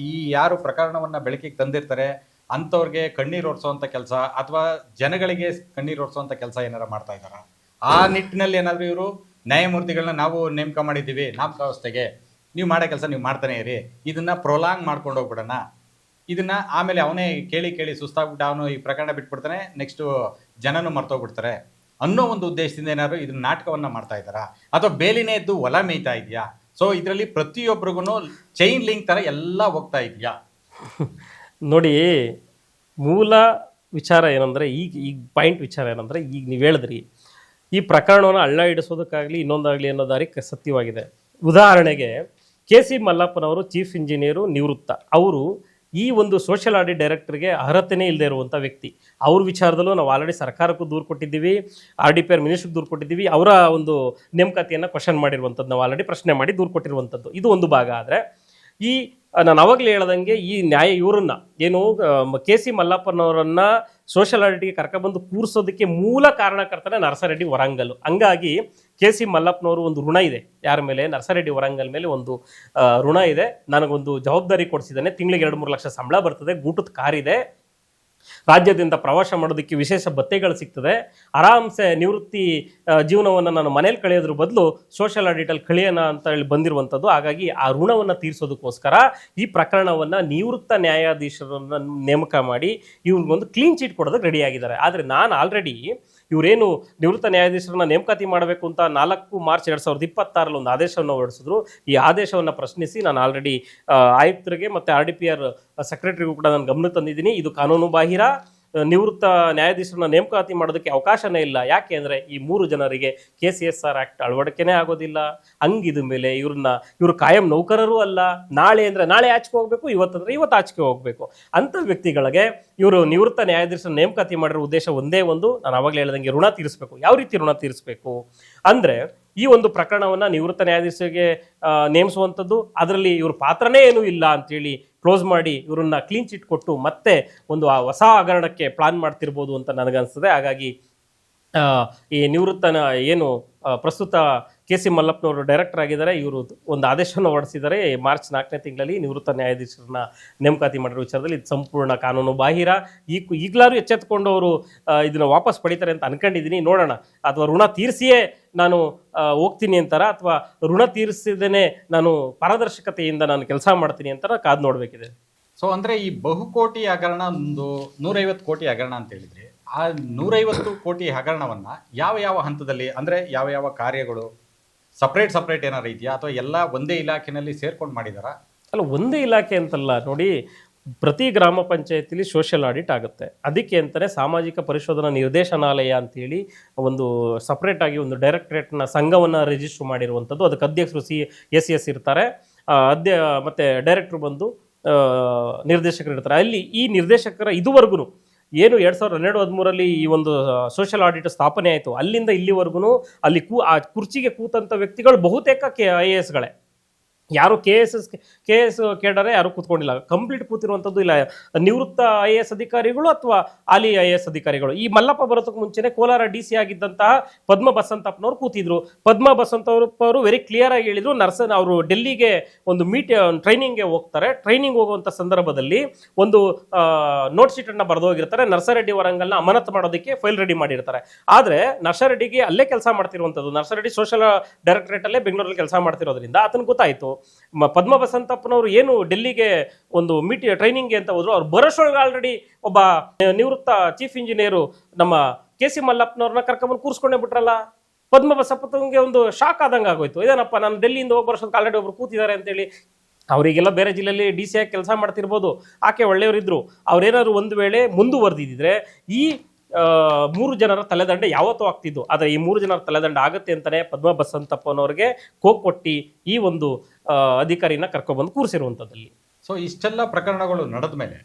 ಈ ಯಾರು ಪ್ರಕರಣವನ್ನು ಬೆಳಕಿಗೆ ತಂದಿರ್ತಾರೆ ಅಂಥವ್ರಿಗೆ ಕಣ್ಣೀರು ಒರೆಸೋವಂಥ ಕೆಲಸ ಅಥವಾ ಜನಗಳಿಗೆ ಕಣ್ಣೀರು ಒರೆಸೋವಂಥ ಕೆಲಸ ಏನಾರು ಮಾಡ್ತಾ ಇದ್ದಾರಾ? ಆ ನಿಟ್ಟಿನಲ್ಲಿ ಏನಾದರೂ ಇವರು ನ್ಯಾಯಮೂರ್ತಿಗಳನ್ನ ನಾವು ನೇಮಕ ಮಾಡಿದ್ದೀವಿ ನಾಮಕಾವಸ್ಥೆಗೆ, ನೀವು ಮಾಡೋ ಕೆಲಸ ನೀವು ಮಾಡ್ತಾನೆ ಇರಿ, ಇದನ್ನು ಪ್ರೊಲಾಂಗ್ ಮಾಡ್ಕೊಂಡು ಹೋಗ್ಬಿಡೋಣ, ಇದನ್ನ ಆಮೇಲೆ ಅವನೇ ಕೇಳಿ ಸುಸ್ತಾಗ್ಬಿಟ್ಟು ಅವನು ಈ ಪ್ರಕರಣ ಬಿಟ್ಬಿಡ್ತಾನೆ, ನೆಕ್ಸ್ಟ್ ಜನನು ಮರ್ತೋಗ್ಬಿಡ್ತಾರೆ ಅನ್ನೋ ಒಂದು ಉದ್ದೇಶದಿಂದ ಏನಾದ್ರು ಇದನ್ನ ನಾಟಕವನ್ನ ಮಾಡ್ತಾ ಇದ್ದಾರಾ ಅಥವಾ ಬೇಲಿನೇ ಇದ್ದು ಹೊಲ ಮೇಯ್ತಾ ಇದೆಯಾ? ಸೊ ಇದರಲ್ಲಿ ಪ್ರತಿಯೊಬ್ಬರಿಗೂ ಚೈನ್ ಲಿಂಕ್ ತರ ಎಲ್ಲ ಹೋಗ್ತಾ ಇದೆಯಾ? ನೋಡಿ, ಮೂಲ ವಿಚಾರ ಏನಂದ್ರೆ ಈಗ ಪಾಯಿಂಟ್ ವಿಚಾರ ಏನಂದ್ರೆ, ಈಗ ನೀವು ಹೇಳಿದ್ರಿ ಈ ಪ್ರಕರಣವನ್ನು ಹಳ್ಳ ಹಿಡಿಸೋದಕ್ಕಾಗಲಿ ಇನ್ನೊಂದಾಗಲಿ ಅನ್ನೋ ದಾರಿ ಸತ್ಯವಾಗಿದೆ. ಉದಾಹರಣೆಗೆ KC ಮಲ್ಲಪ್ಪನವರು ಚೀಫ್ ಇಂಜಿನಿಯರು ನಿವೃತ್ತ, ಅವರು ಈ ಒಂದು ಸೋಷಿಯಲ್ ಆಡಿಟ್ ಡೈರೆಕ್ಟರ್ಗೆ ಅರ್ಹತೆನೇ ಇಲ್ಲದೆ ಇರುವಂಥ ವ್ಯಕ್ತಿ. ಅವ್ರ ವಿಚಾರದಲ್ಲೂ ನಾವು ಆಲ್ರೆಡಿ ಸರ್ಕಾರಕ್ಕೂ ದೂರು ಕೊಟ್ಟಿದ್ದೀವಿ, RDPR ಮಿನಿಸ್ಟ್ರಿಗೆ ದೂರು ಕೊಟ್ಟಿದ್ದೀವಿ, ಅವರ ಒಂದು ನೇಮಕಾತಿಯನ್ನು ಕ್ವಶನ್ ಮಾಡಿರುವಂಥದ್ದು ನಾವು ಆಲ್ರೆಡಿ ಪ್ರಶ್ನೆ ಮಾಡಿ ದೂರು ಕೊಟ್ಟಿರುವಂಥದ್ದು. ಇದು ಒಂದು ಭಾಗ. ಆದರೆ ನಾನು ಅವಾಗಲೇ ಹೇಳ್ದಂಗೆ ಈ ಇವರನ್ನ ಏನು KC ಮಲ್ಲಪ್ಪನವರನ್ನ ಸೋಷಿಯಲ್ ಆಡಿಟ್ಗೆ ಕರ್ಕೊಬಂದು ಕೂರಿಸೋದಕ್ಕೆ ಮೂಲ ಕಾರಣಕರ್ತನೇ ನರಸರೆಡ್ಡಿ ವರಂಗಲ್. ಹಂಗಾಗಿ KC ಮಲ್ಲಪ್ಪನವರು ಒಂದು ಋಣ ಇದೆ ಯಾರ ಮೇಲೆ, ನರಸರೆಡ್ಡಿ ವರಂಗಲ್ ಮೇಲೆ ಒಂದು ಋಣ ಇದೆ. ನನಗೊಂದು ಜವಾಬ್ದಾರಿ ಕೊಡಿಸಿದ್ದಾನೆ, ತಿಂಗಳಿಗೆ 2-3 ಲಕ್ಷ ಸಂಬಳ ಬರ್ತದೆ, ಗೂಟದ ಕಾರಿದೆ, ರಾಜ್ಯದಿಂದ ಪ್ರವಾಸ ಮಾಡೋದಕ್ಕೆ ವಿಶೇಷ ಭತ್ಯೆಗಳು ಸಿಗ್ತದೆ. ಆರಾಮ್ಸೆ ನಿವೃತ್ತಿ ಜೀವನವನ್ನು ನಾನು ಮನೇಲಿ ಕಳೆಯೋದ್ರ ಬದಲು ಸೋಷಿಯಲ್ ಆಡಿಟಲ್ಲಿ ಕಳೆಯೋಣ ಅಂತ ಹೇಳಿ ಬಂದಿರುವಂಥದ್ದು. ಹಾಗಾಗಿ ಆ ಋಣವನ್ನು ತೀರಿಸೋದಕ್ಕೋಸ್ಕರ ಈ ಪ್ರಕರಣವನ್ನು ನಿವೃತ್ತ ನ್ಯಾಯಾಧೀಶರನ್ನು ನೇಮಕ ಮಾಡಿ ಇವ್ರಿಗೊಂದು ಕ್ಲೀನ್ ಚೀಟ್ ಕೊಡೋದಕ್ಕೆ ರೆಡಿಯಾಗಿದ್ದಾರೆ. ಆದರೆ ನಾನು ಆಲ್ರೆಡಿ ಇವರೇನು ನಿವೃತ್ತ ನ್ಯಾಯಾಧೀಶರನ್ನ ನೇಮಕಾತಿ ಮಾಡಬೇಕು ಅಂತ 4 ಮಾರ್ಚ್ 2026 ಒಂದು ಆದೇಶವನ್ನು ಹೊರಡಿಸಿದ್ರು. ಈ ಆದೇಶವನ್ನು ಪ್ರಶ್ನಿಸಿ ನಾನು ಆಲ್ರೆಡಿ ಆಯುಕ್ತರಿಗೆ ಮತ್ತು RDPR ಸೆಕ್ರೆಟರಿಗೂ ಕೂಡ ನಾನು ಗಮನ ತಂದಿದ್ದೀನಿ. ಇದು ಕಾನೂನು ಬಾಹಿರ. ನಿವೃತ್ತ ನ್ಯಾಯಾಧೀಶರನ್ನ ನೇಮಕಾತಿ ಮಾಡೋದಕ್ಕೆ ಅವಕಾಶನೇ ಇಲ್ಲ. ಯಾಕೆ ಅಂದರೆ ಈ 3 ಜನರಿಗೆ KCSR ಆ್ಯಕ್ಟ್ ಅಳವಡಿಕೆನೇ ಆಗೋದಿಲ್ಲ. ಹಂಗಿದ ಮೇಲೆ ಇವರು ಕಾಯಂ ನೌಕರರೂ ಅಲ್ಲ. ನಾಳೆ ಅಂದರೆ ನಾಳೆ ಆಚೆಗೆ ಹೋಗಬೇಕು, ಇವತ್ತಂದ್ರೆ ಇವತ್ತು ಆಚೆಗೆ ಹೋಗಬೇಕು. ಅಂಥ ವ್ಯಕ್ತಿಗಳಿಗೆ ಇವರು ನಿವೃತ್ತ ನ್ಯಾಯಾಧೀಶರ ನೇಮಕಾತಿ ಮಾಡಿರೋ ಉದ್ದೇಶ ಒಂದೇ ಒಂದು, ನಾನು ಆವಾಗಲೇ ಹೇಳ್ದಂಗೆ ಋಣ ತೀರಿಸಬೇಕು. ಯಾವ ರೀತಿ ಋಣ ತೀರಿಸಬೇಕು ಅಂದರೆ ಈ ಒಂದು ಪ್ರಕರಣವನ್ನು ನಿವೃತ್ತ ನ್ಯಾಯಾಧೀಶರಿಗೆ ನೇಮಿಸುವಂಥದ್ದು, ಅದರಲ್ಲಿ ಇವ್ರ ಪಾತ್ರನೇ ಏನೂ ಇಲ್ಲ ಅಂತೇಳಿ ಕ್ಲೋಸ್ ಮಾಡಿ ಇವರನ್ನ ಕ್ಲೀನ್ ಚಿಟ್ ಕೊಟ್ಟು ಮತ್ತೆ ಒಂದು ಹೊಸ ಹಗರಣಕ್ಕೆ ಪ್ಲಾನ್ ಮಾಡ್ತಿರ್ಬೋದು ಅಂತ ನನಗನ್ನಿಸ್ತದೆ. ಹಾಗಾಗಿ ಈ ನಿವೃತ್ತನ ಏನು ಪ್ರಸ್ತುತ KC ಮಲ್ಲಪ್ಪನವರು ಡೈರೆಕ್ಟರ್ ಆಗಿದ್ದಾರೆ, ಇವರು ಒಂದು ಆದೇಶವನ್ನು ಹೊರಡಿಸಿದ್ದಾರೆ. ಮಾರ್ಚ್ 4ನೇ ತಿಂಗಳಲ್ಲಿ ನಿವೃತ್ತ ನ್ಯಾಯಾಧೀಶರನ್ನ ನೇಮಕಾತಿ ಮಾಡಿರೋ ವಿಚಾರದಲ್ಲಿ ಇದು ಸಂಪೂರ್ಣ ಕಾನೂನು ಬಾಹಿರ. ಈಗಲಾರು ಎಚ್ಚೆತ್ತುಕೊಂಡು ಅವರು ಇದನ್ನ ವಾಪಸ್ ಪಡಿತಾರೆ ಅಂತ ಅನ್ಕೊಂಡಿದ್ದೀನಿ. ನೋಡೋಣ, ಅಥವಾ ಋಣ ತೀರಿಸಿಯೇ ನಾನು ಹೋಗ್ತೀನಿ ಅಂತಾರ, ಅಥವಾ ಋಣ ತೀರಿಸಿದೇನೆ ನಾನು ಪಾರದರ್ಶಕತೆಯಿಂದ ನಾನು ಕೆಲಸ ಮಾಡ್ತೀನಿ ಅಂತಾರ, ಕಾದು ನೋಡಬೇಕಿದೆ. ಸೊ ಅಂದರೆ ಈ ಬಹುಕೋಟಿ ಹಗರಣ ಒಂದು 150 ಕೋಟಿ ಹಗರಣ ಅಂತ ಹೇಳಿದ್ರಿ. ಆ 150 ಕೋಟಿ ಹಗರಣವನ್ನು ಯಾವ ಹಂತದಲ್ಲಿ, ಅಂದರೆ ಯಾವ ಕಾರ್ಯಗಳು ಸಪ್ರೇಟ್ ಏನಾರು ಇದೆಯಾ, ಅಥವಾ ಎಲ್ಲ ಒಂದೇ ಇಲಾಖೆಯಲ್ಲಿ ಸೇರ್ಕೊಂಡು ಮಾಡಿದಾರಾ? ಅಲ್ಲ, ಒಂದೇ ಇಲಾಖೆ ಅಂತಲ್ಲ ನೋಡಿ. ಪ್ರತಿ ಗ್ರಾಮ ಪಂಚಾಯತಿಲಿ ಸೋಷಿಯಲ್ ಆಡಿಟ್ ಆಗುತ್ತೆ. ಅದಕ್ಕೆ ಅಂತಲೇ ಸಾಮಾಜಿಕ ಪರಿಶೋಧನಾ ನಿರ್ದೇಶನಾಲಯ ಅಂತೇಳಿ ಒಂದು ಸಪ್ರೇಟ್ ಆಗಿ ಒಂದು ಡೈರೆಕ್ಟರೇಟ್ನ ಸಂಘವನ್ನು ರಿಜಿಸ್ಟರ್ ಮಾಡಿರುವಂಥದ್ದು. ಅದಕ್ಕೆ ಅಧ್ಯಕ್ಷರು CS ಇರ್ತಾರೆ, ಮತ್ತು ಡೈರೆಕ್ಟ್ರು ಬಂದು ನಿರ್ದೇಶಕರು ಇರ್ತಾರೆ. ಅಲ್ಲಿ ಈ ನಿರ್ದೇಶಕರ ಇದುವರೆಗೂ ಏನು 2012-13 ಈ ಒಂದು ಸೋಷಿಯಲ್ ಆಡಿಟ್ ಸ್ಥಾಪನೆ ಆಯಿತು, ಅಲ್ಲಿಂದ ಇಲ್ಲಿವರೆಗೂ ಅಲ್ಲಿ ಆ ಕುರ್ಚಿಗೆ ಕೂತಂಥ ವ್ಯಕ್ತಿಗಳು ಬಹುತೇಕ IASಗಳೇ. ಯಾರು KS ಕೇಡರೆ ಯಾರು ಕೂತ್ಕೊಂಡಿಲ್ಲ. ಕಂಪ್ಲೀಟ್ ಕೂತಿರುವಂಥದ್ದು ಇಲ್ಲ ನಿವೃತ್ತ IAS ಅಧಿಕಾರಿಗಳು ಅಥವಾ ಹಾಲಿ IAS ಅಧಿಕಾರಿಗಳು. ಈ ಮಲ್ಲಪ್ಪ ಬರೋದಕ್ಕೆ ಮುಂಚೆನೆ ಕೋಲಾರ DC ಆಗಿದ್ದಂತಹ ಪದ್ಮ ಬಸಂತಪ್ಪನವರು ಕೂತಿದ್ರು. ಪದ್ಮ ಬಸಂತಪ್ಪವರು ವೆರಿ ಕ್ಲಿಯರ್ ಆಗಿ ಹೇಳಿದ್ರು, ಅವರು ಡೆಲ್ಲಿಗೆ ಒಂದು ಟ್ರೈನಿಂಗ್ಗೆ ಹೋಗ್ತಾರೆ. ಟ್ರೈನಿಂಗ್ ಹೋಗುವಂಥ ಸಂದರ್ಭದಲ್ಲಿ ಒಂದು ನೋಟ್ ಶೀಟನ್ನು ಬರೆದೋಗಿರ್ತಾರೆ. ನರ್ಸರೆಡ್ಡಿ ವರಂಗಲ್ನ ಅಮಾನತು ಮಾಡೋದಕ್ಕೆ ಫೈಲ್ ರೆಡಿ ಮಾಡಿರ್ತಾರೆ. ಆದರೆ ನರ್ಸರೆಡ್ಡಿಗೆ ಅಲ್ಲೇ ಕೆಲಸ ಮಾಡ್ತಿರುವಂಥದ್ದು, ನರ್ಸರೆಡ್ಡಿ ಸೋಷಿಯಲ್ ಡೈರೆಕ್ಟರೇಟಲ್ಲೇ ಬೆಂಗಳೂರಲ್ಲಿ ಕೆಲಸ ಮಾಡ್ತಿರೋದ್ರಿಂದ ಆತನ ಗೊತ್ತಾಯಿತು ಪದ್ಮ ಬಸಂತಪ್ಪನವರು ಏನು ಡೆಲ್ಲಿಗೆ ಒಂದು ಟ್ರೈನಿಂಗ್ಗೆ ಅಂತ ಹೋದ್ರು. ಅವ್ರು ಬರೋಷ್ಟೊಳಗೆ ಆಲ್ರೆಡಿ ಒಬ್ಬ ನಿವೃತ್ತ ಚೀಫ್ ಇಂಜಿನಿಯರು ನಮ್ಮ KC ಮಲ್ಲಪ್ಪನವ್ರನ್ನ ಕರ್ಕೊಂಡ್ಬಂದು ಕೂರಿಸ್ಕೊಂಡೇ ಬಿಟ್ರಲ್ಲ. ಪದ್ಮ ಬಸಪ್ಪನಿಗೆ ಒಂದು ಶಾಕ್ ಆದಂಗೆ ಆಗೋಯ್ತು. ಇದೇನಪ್ಪ, ನಾನು ಡೆಲ್ಲಿಯಿಂದ ಹೋಗಿ ಬರೋಷ್ಟೊಳಗೆ ಆಲ್ರೆಡಿ ಒಬ್ರು ಕೂತಿದ್ದಾರೆ ಅಂತೇಳಿ. ಅವರಿಗೆಲ್ಲ ಬೇರೆ ಜಿಲ್ಲೆಯಲ್ಲಿ DC ಆಗಿ ಕೆಲಸ ಮಾಡ್ತಿರ್ಬೋದು, ಆಕೆ ಒಳ್ಳೆಯವರಿದ್ರು. ಅವ್ರೇನಾದ್ರು ಒಂದು ವೇಳೆ ಮುಂದುವರೆದಿದ್ರೆ ಈ 3 ಜನರ ತಲೆದಂಡ ಯಾವತ್ತೂ ಆಗ್ತಿದ್ದು. ಆದರೆ ಈ 3 ಜನರ ತಲೆದಂಡ ಆಗುತ್ತೆ ಅಂತಾನೆ ಪದ್ಮ ಬಸಂತಪ್ಪನವ್ರಿಗೆ ಕೊಟ್ಟಿ ಈ ಒಂದು ಅಧಿಕಾರಿನ ಕರ್ಕೊಬಂದು ಕೂರಿಸಿರುವಂಥದ್ದಲ್ಲಿ. ಸೊ ಇಷ್ಟೆಲ್ಲ ಪ್ರಕರಣಗಳು ನಡೆದ ಮೇಲೆ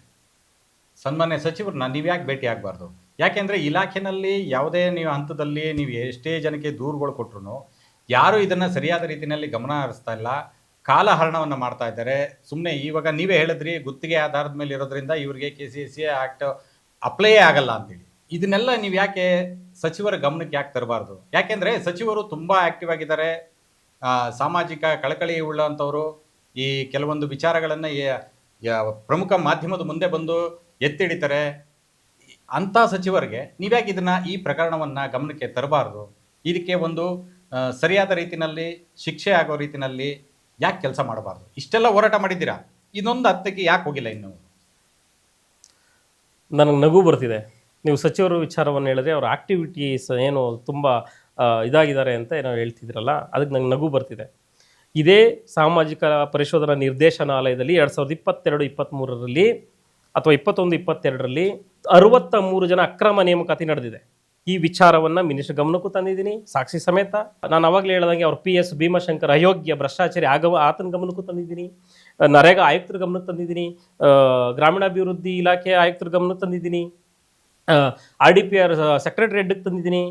ಸನ್ಮಾನ್ಯ ಸಚಿವರನ್ನ ನೀವು ಯಾಕೆ ಭೇಟಿ ಆಗಬಾರ್ದು? ಯಾಕೆಂದರೆ ಇಲಾಖೆನಲ್ಲಿ ಯಾವುದೇ ನೀವು ಹಂತದಲ್ಲಿ ನೀವು ಎಷ್ಟೇ ಜನಕ್ಕೆ ದೂರುಗಳು ಕೊಟ್ಟರು ಯಾರು ಇದನ್ನು ಸರಿಯಾದ ರೀತಿಯಲ್ಲಿ ಗಮನ ಹರಿಸ್ತಾ ಇಲ್ಲ, ಕಾಲಹರಣವನ್ನು ಮಾಡ್ತಾ ಇದ್ದಾರೆ. ಸುಮ್ಮನೆ ಇವಾಗ ನೀವೇ ಹೇಳಿದ್ರಿ, ಗುತ್ತಿಗೆ ಆಧಾರದ ಮೇಲೆ ಇರೋದ್ರಿಂದ ಇವರಿಗೆ KCSA ಆ್ಯಕ್ಟ್ ಅಪ್ಲೈಯೇ ಆಗಲ್ಲ ಅಂತೇಳಿ. ಇದನ್ನೆಲ್ಲ ನೀವು ಯಾಕೆ ಸಚಿವರ ಗಮನಕ್ಕೆ ಯಾಕೆ ತರಬಾರ್ದು? ಯಾಕೆಂದರೆ ಸಚಿವರು ತುಂಬ ಆ್ಯಕ್ಟಿವ್ ಆಗಿದ್ದಾರೆ, ಸಾಮಾಜಿಕ ಕಳಕಳಿ ಉಳ್ಳಂಥವರು. ಈ ಕೆಲವೊಂದು ವಿಚಾರಗಳನ್ನು ಪ್ರಮುಖ ಮಾಧ್ಯಮದ ಮುಂದೆ ಬಂದು ಎತ್ತಿಡಿತಾರೆ. ಅಂಥ ಸಚಿವರಿಗೆ ನೀವ್ಯಾಕೆ ಈ ಪ್ರಕರಣವನ್ನು ಗಮನಕ್ಕೆ ತರಬಾರ್ದು? ಇದಕ್ಕೆ ಒಂದು ಸರಿಯಾದ ರೀತಿಯಲ್ಲಿ ಶಿಕ್ಷೆ ಆಗೋ ರೀತಿಯಲ್ಲಿ ಯಾಕೆ ಕೆಲಸ ಮಾಡಬಾರ್ದು? ಇಷ್ಟೆಲ್ಲ ಹೋರಾಟ ಮಾಡಿದ್ದೀರಾ, ಇನ್ನೊಂದು ಹತ್ತಕ್ಕೆ ಯಾಕೆ ಹೋಗಿಲ್ಲ ಇನ್ನು? ನನಗೆ ನಗು ಬರ್ತಿದೆ. ನೀವು ಸಚಿವರು ವಿಚಾರವನ್ನು ಹೇಳಿದ್ರೆ ಅವ್ರ ಆಕ್ಟಿವಿಟೀಸ್ ಏನು ತುಂಬ ಇದಾಗಿದ್ದಾರೆ ಅಂತ ಏನೋ ಹೇಳ್ತಿದ್ರಲ್ಲ, ಅದಕ್ಕೆ ನಂಗೆ ನಗು ಬರ್ತಿದೆ. ಇದೇ ಸಾಮಾಜಿಕ ಪರಿಶೋಧನಾ ನಿರ್ದೇಶನಾಲಯದಲ್ಲಿ 2022-23 ಅಥವಾ 21-22 63 ಜನ ಅಕ್ರಮ ನೇಮಕಾತಿ ನಡೆದಿದೆ. ಈ ವಿಚಾರವನ್ನು ಮಿನಿಸ್ಟರ್ ಗಮನಕ್ಕೂ ತಂದಿದ್ದೀನಿ, ಸಾಕ್ಷಿ ಸಮೇತ. ನಾನು ಅವಾಗಲೇ ಹೇಳ್ದಂಗೆ ಅವ್ರ PS ಭೀಮಾಶಂಕರ್ ಅಯೋಗ್ಯ ಭ್ರಷ್ಟಾಚಾರಿ ಆತನ ಗಮನಕ್ಕೂ ತಂದಿದ್ದೀನಿ, ನರೇಗಾ ಆಯುಕ್ತರ ಗಮನಕ್ಕೆ ತಂದಿದ್ದೀನಿ, ಗ್ರಾಮೀಣಾಭಿವೃದ್ಧಿ ಇಲಾಖೆ ಆಯುಕ್ತರ ಗಮನಕ್ಕೆ ತಂದಿದ್ದೀನಿ, RDPR ಸೆಕ್ರೆಟರಿ ಹೆಡ್ಗೆ ತಂದಿದ್ದೀನಿ,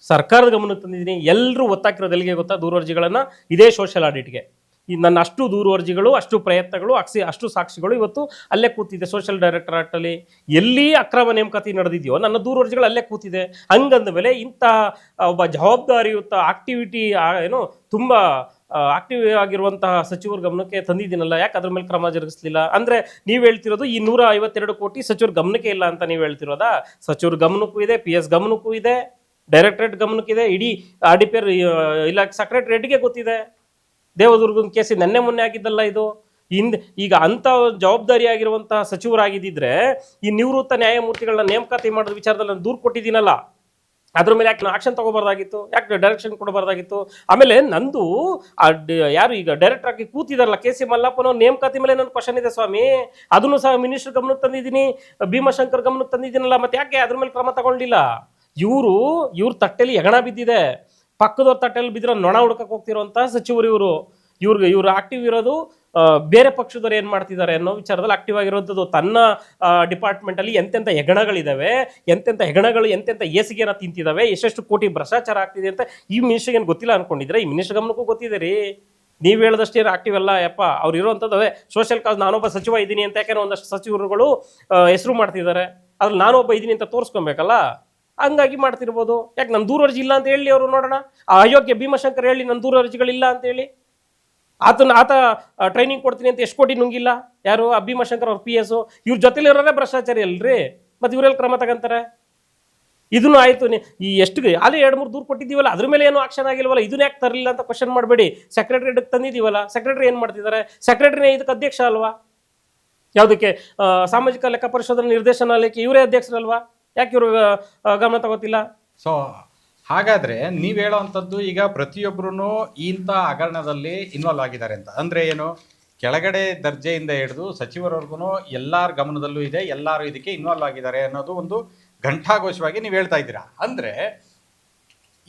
ಸರ್ಕಾರದ ಗಮನಕ್ಕೆ ತಂದಿದ್ದೀನಿ. ಎಲ್ಲರೂ ಒತ್ತಾಕಿರೋದು ಎಲ್ಲಿಗೆ ಗೊತ್ತಾ? ದೂರರ್ಜಿಗಳನ್ನು ಇದೇ ಸೋಷಿಯಲ್ ಆಡಿಟ್ಗೆ. ನನ್ನ ಅಷ್ಟು ದೂರರ್ಜಿಗಳು, ಅಷ್ಟು ಪ್ರಯತ್ನಗಳು, ಅಷ್ಟು ಸಾಕ್ಷಿಗಳು ಇವತ್ತು ಅಲ್ಲೇ ಕೂತಿದೆ ಸೋಷಿಯಲ್ ಡೈರೆಕ್ಟರೇಟಲ್ಲಿ. ಎಲ್ಲಿ ಅಕ್ರಮ ನೇಮಕಾತಿ ನಡೆದಿದೆಯೋ ನನ್ನ ದೂರರ್ಜಿಗಳು ಅಲ್ಲೇ ಕೂತಿದೆ. ಹಂಗಂದ ಮೇಲೆ ಇಂತಹ ಒಬ್ಬ ಜವಾಬ್ದಾರಿಯುತ ಆಕ್ಟಿವಿಟಿ ತುಂಬ ಆಕ್ಟಿವ್ ಆಗಿರುವಂತಹ ಸಚಿವರ ಗಮನಕ್ಕೆ ತಂದಿದ್ದೀನಲ್ಲ, ಯಾಕೆ ಅದ್ರ ಮೇಲೆ ಕ್ರಮ ಜರುಗಿಸ್ಲಿಲ್ಲ ಅಂದ್ರೆ ನೀವು ಹೇಳ್ತಿರೋದು ಈ 152 ಕೋಟಿ ಸಚಿವರ ಗಮನಕ್ಕೆ ಇಲ್ಲ ಅಂತ ನೀವು ಹೇಳ್ತಿರೋದಾ? ಸಚಿವರ ಗಮನಕ್ಕೂ ಇದೆ, PS ಗಮನಕ್ಕೂ ಇದೆ, ಡೈರೆಕ್ಟರೇಟ್ ಗಮನಕ್ಕಿದೆ, ಇಡೀ RDPR ಇಲಾಖೆ ಸೆಕ್ರೆಟರಿಯೇಟ್ಗೆ ಗೊತ್ತಿದೆ. ದೇವದುರ್ಗದ ಕೇಸಿ ನೆನ್ನೆ ಮೊನ್ನೆ ಆಗಿದ್ದಲ್ಲ ಇದು. ಈಗ ಅಂತ ಜವಾಬ್ದಾರಿಯಾಗಿರುವಂತಹ ಸಚಿವರಾಗಿದ್ದಿದ್ರೆ ಈ ನಿವೃತ್ತ ನ್ಯಾಯಮೂರ್ತಿಗಳನ್ನ ನೇಮಕಾತಿ ಮಾಡೋದ ವಿಚಾರದಲ್ಲಿ ನಾನು ದೂರು ಕೊಟ್ಟಿದ್ದೀನಲ್ಲ, ಅದ್ರ ಮೇಲೆ ಯಾಕೆ ಆಕ್ಷನ್ ತಗೋಬಾರ್ದಾಗಿತ್ತು, ಯಾಕೆ ಡೈರೆಕ್ಷನ್ ಕೊಡಬಾರ್ದಾಗಿತ್ತು? ಆಮೇಲೆ ನಂದು ಯಾರು ಈಗ ಡೈರೆಕ್ಟರ್ ಆಗಿ ಕೂತಿದಾರಲ್ಲ KC ಮಲ್ಲಪ್ಪನ ನೇಮಕಾತಿ ಮೇಲೆ ನನ್ನ ಕ್ವಶನ್ ಇದೆ ಸ್ವಾಮಿ. ಅದನ್ನು ಸಹ ಮಿನಿಸ್ಟರ್ ಗಮನಕ್ಕೆ ತಂದಿದ್ದೀನಿ, ಭೀಮಾಶಂಕರ್ ಗಮನಕ್ಕೆ ತಂದಿದ್ದೀನಲ್ಲ, ಮತ್ತೆ ಯಾಕೆ ಅದ್ರ ಮೇಲೆ ಕ್ರಮ ತಗೊಂಡಿಲ್ಲ? ಇವ್ರ ತಟ್ಟೆಲಿ ಹೆಗಣ ಬಿದ್ದಿದೆ, ಪಕ್ಕದವ್ರ ತಟ್ಟೆಲಿ ಬಿದ್ದಿರೋ ನೊಣ ಹುಡ್ಕಕ್ಕೆ ಹೋಗ್ತಿರುವಂತಹ ಸಚಿವರು ಇವ್ರು ಆಕ್ಟಿವ್ ಇರೋದು ಬೇರೆ ಪಕ್ಷದವ್ರು ಏನ್ ಮಾಡ್ತಿದ್ದಾರೆ ಅನ್ನೋ ವಿಚಾರದಲ್ಲಿ ಆಕ್ಟಿವ್ ಆಗಿರುವಂಥದ್ದು. ತನ್ನ ಡಿಪಾರ್ಟ್ಮೆಂಟ್ ಅಲ್ಲಿ ಎಂತೆಂಥ ಹೆಗಣಗಳಿದಾವೆ, ಎಂತೆಂಥ ಹೆಗಣಗಳು ಎಂತೆಂಥ ಏಸಿಗೆನ ತಿಂತಿದಾವೆ, ಎಷ್ಟೆಷ್ಟು ಕೋಟಿ ಭ್ರಷ್ಟಾಚಾರ ಆಗ್ತಿದೆ ಅಂತ ಈ ಮಿನಿಸ್ಟರ್ಗೆ ಏನು ಗೊತ್ತಿಲ್ಲ ಅನ್ಕೊಂಡಿದ್ರೆ? ಈ ಮಿನಿಸ್ಟರ್ ಗಮನಕ್ಕೂ ಗೊತ್ತಿದೆ ರೀ. ನೀವು ಹೇಳದಷ್ಟೇ ಆಕ್ಟಿವ್ ಅಲ್ಲ ಯಪ್ಪ. ಅವ್ರು ಇರುವಂಥದ್ದು ಅದೇ ಸೋಷಿಯಲ್ ಕಾಸ್, ನಾನೊಬ್ಬ ಸಚಿವ ಇದ್ದೀನಿ ಅಂತ ಯಾಕೆ ಒಂದಷ್ಟು ಸಚಿವರುಗಳು ಹೆಸರು ಮಾಡ್ತಿದ್ದಾರೆ, ಅದ್ರಲ್ಲಿ ನಾನೊಬ್ಬ ಇದ್ದೀನಿ ಅಂತ ತೋರಿಸ್ಕೊಬೇಕಲ್ಲ, ಹಂಗಾಗಿ ಮಾಡ್ತಿರ್ಬೋದು. ಯಾಕೆ ನನ್ನ ದೂರ ಅರ್ಜಿ ಇಲ್ಲ ಅಂತ ಹೇಳಿ ಅವರು ನೋಡೋಣ. ಆ ಅಯೋಗ್ಯ ಭೀಮಾಶಂಕರ್ ಹೇಳಿ ನನ್ನ ದೂರ ಅರ್ಜಿಗಳಿಲ್ಲ ಅಂತ ಹೇಳಿ, ಆತ ಟ್ರೈನಿಂಗ್ ಕೊಡ್ತೀನಿ ಅಂತ ಎಷ್ಟು ಕೋಟಿ ನುಂಗಿಲ್ಲ? ಯಾರು? ಆ ಭೀಮಾಶಂಕರ್ ಅವ್ರ PS. ಇವ್ರ ಜೊತೆಲಿರೋರೇ ಭ್ರಷ್ಟಾಚಾರಿ ಅಲ್ರಿ, ಮತ್ತೆ ಇವರೆಲ್ಲ ಕ್ರಮ ತಗಂತಾರೆ? ಇದನ್ನು ಆಯ್ತು, ಈ ಎಷ್ಟು ಅಲ್ಲಿ 2-3 ದೂರು ಕೊಟ್ಟಿದ್ದೀವಲ್ಲ, ಅದ್ರ ಮೇಲೆ ಏನು ಆಕ್ಷನ್ ಆಗಿಲ್ವಲ್ಲ, ಇದನ್ನ ಯಾಕೆ ತರಲಿಲ್ಲ ಅಂತ ಕ್ವಶನ್ ಮಾಡಬೇಡಿ. ಸೆಕ್ರೆಟರಿಯೇಟ್ ತಂದಿದ್ದೀವಲ್ಲ, ಸೆಕ್ರೆಟರಿ ಏನ್ ಮಾಡ್ತಿದ್ದಾರೆ? ಸೆಕ್ರೆಟರಿನೇ ಇದಕ್ಕೆ ಅಧ್ಯಕ್ಷ ಅಲ್ವಾ? ಯಾವುದಕ್ಕೆ? ಸಾಮಾಜಿಕ ಲೆಕ್ಕ ಪರಿಶೋಧನಾ ನಿರ್ದೇಶನಾಲಯಕ್ಕೆ ಇವರೇ ಅಧ್ಯಕ್ಷರಲ್ವಾ? ಯಾಕೆ ಇವರು ಗಮನ ತಗೋತಿಲ್ಲ? ಸೊ ಹಾಗಾದ್ರೆ ನೀವ್ ಹೇಳೋವಂಥದ್ದು ಈಗ ಪ್ರತಿಯೊಬ್ಬರು ಇಂಥ ಹಗರಣದಲ್ಲಿ ಇನ್ವಾಲ್ವ್ ಆಗಿದ್ದಾರೆ ಅಂತ ಅಂದ್ರೆ ಏನು? ಕೆಳಗಡೆ ದರ್ಜೆಯಿಂದ ಹಿಡಿದು ಸಚಿವರವರೆಗೂ ಎಲ್ಲಾರ ಗಮನದಲ್ಲೂ ಇದೆ, ಎಲ್ಲರೂ ಇದಕ್ಕೆ ಇನ್ವಾಲ್ವ್ ಆಗಿದ್ದಾರೆ ಅನ್ನೋದು ಒಂದು ಘಂಟಾಘೋಷವಾಗಿ ನೀವು ಹೇಳ್ತಾ ಇದ್ದೀರಾ. ಅಂದ್ರೆ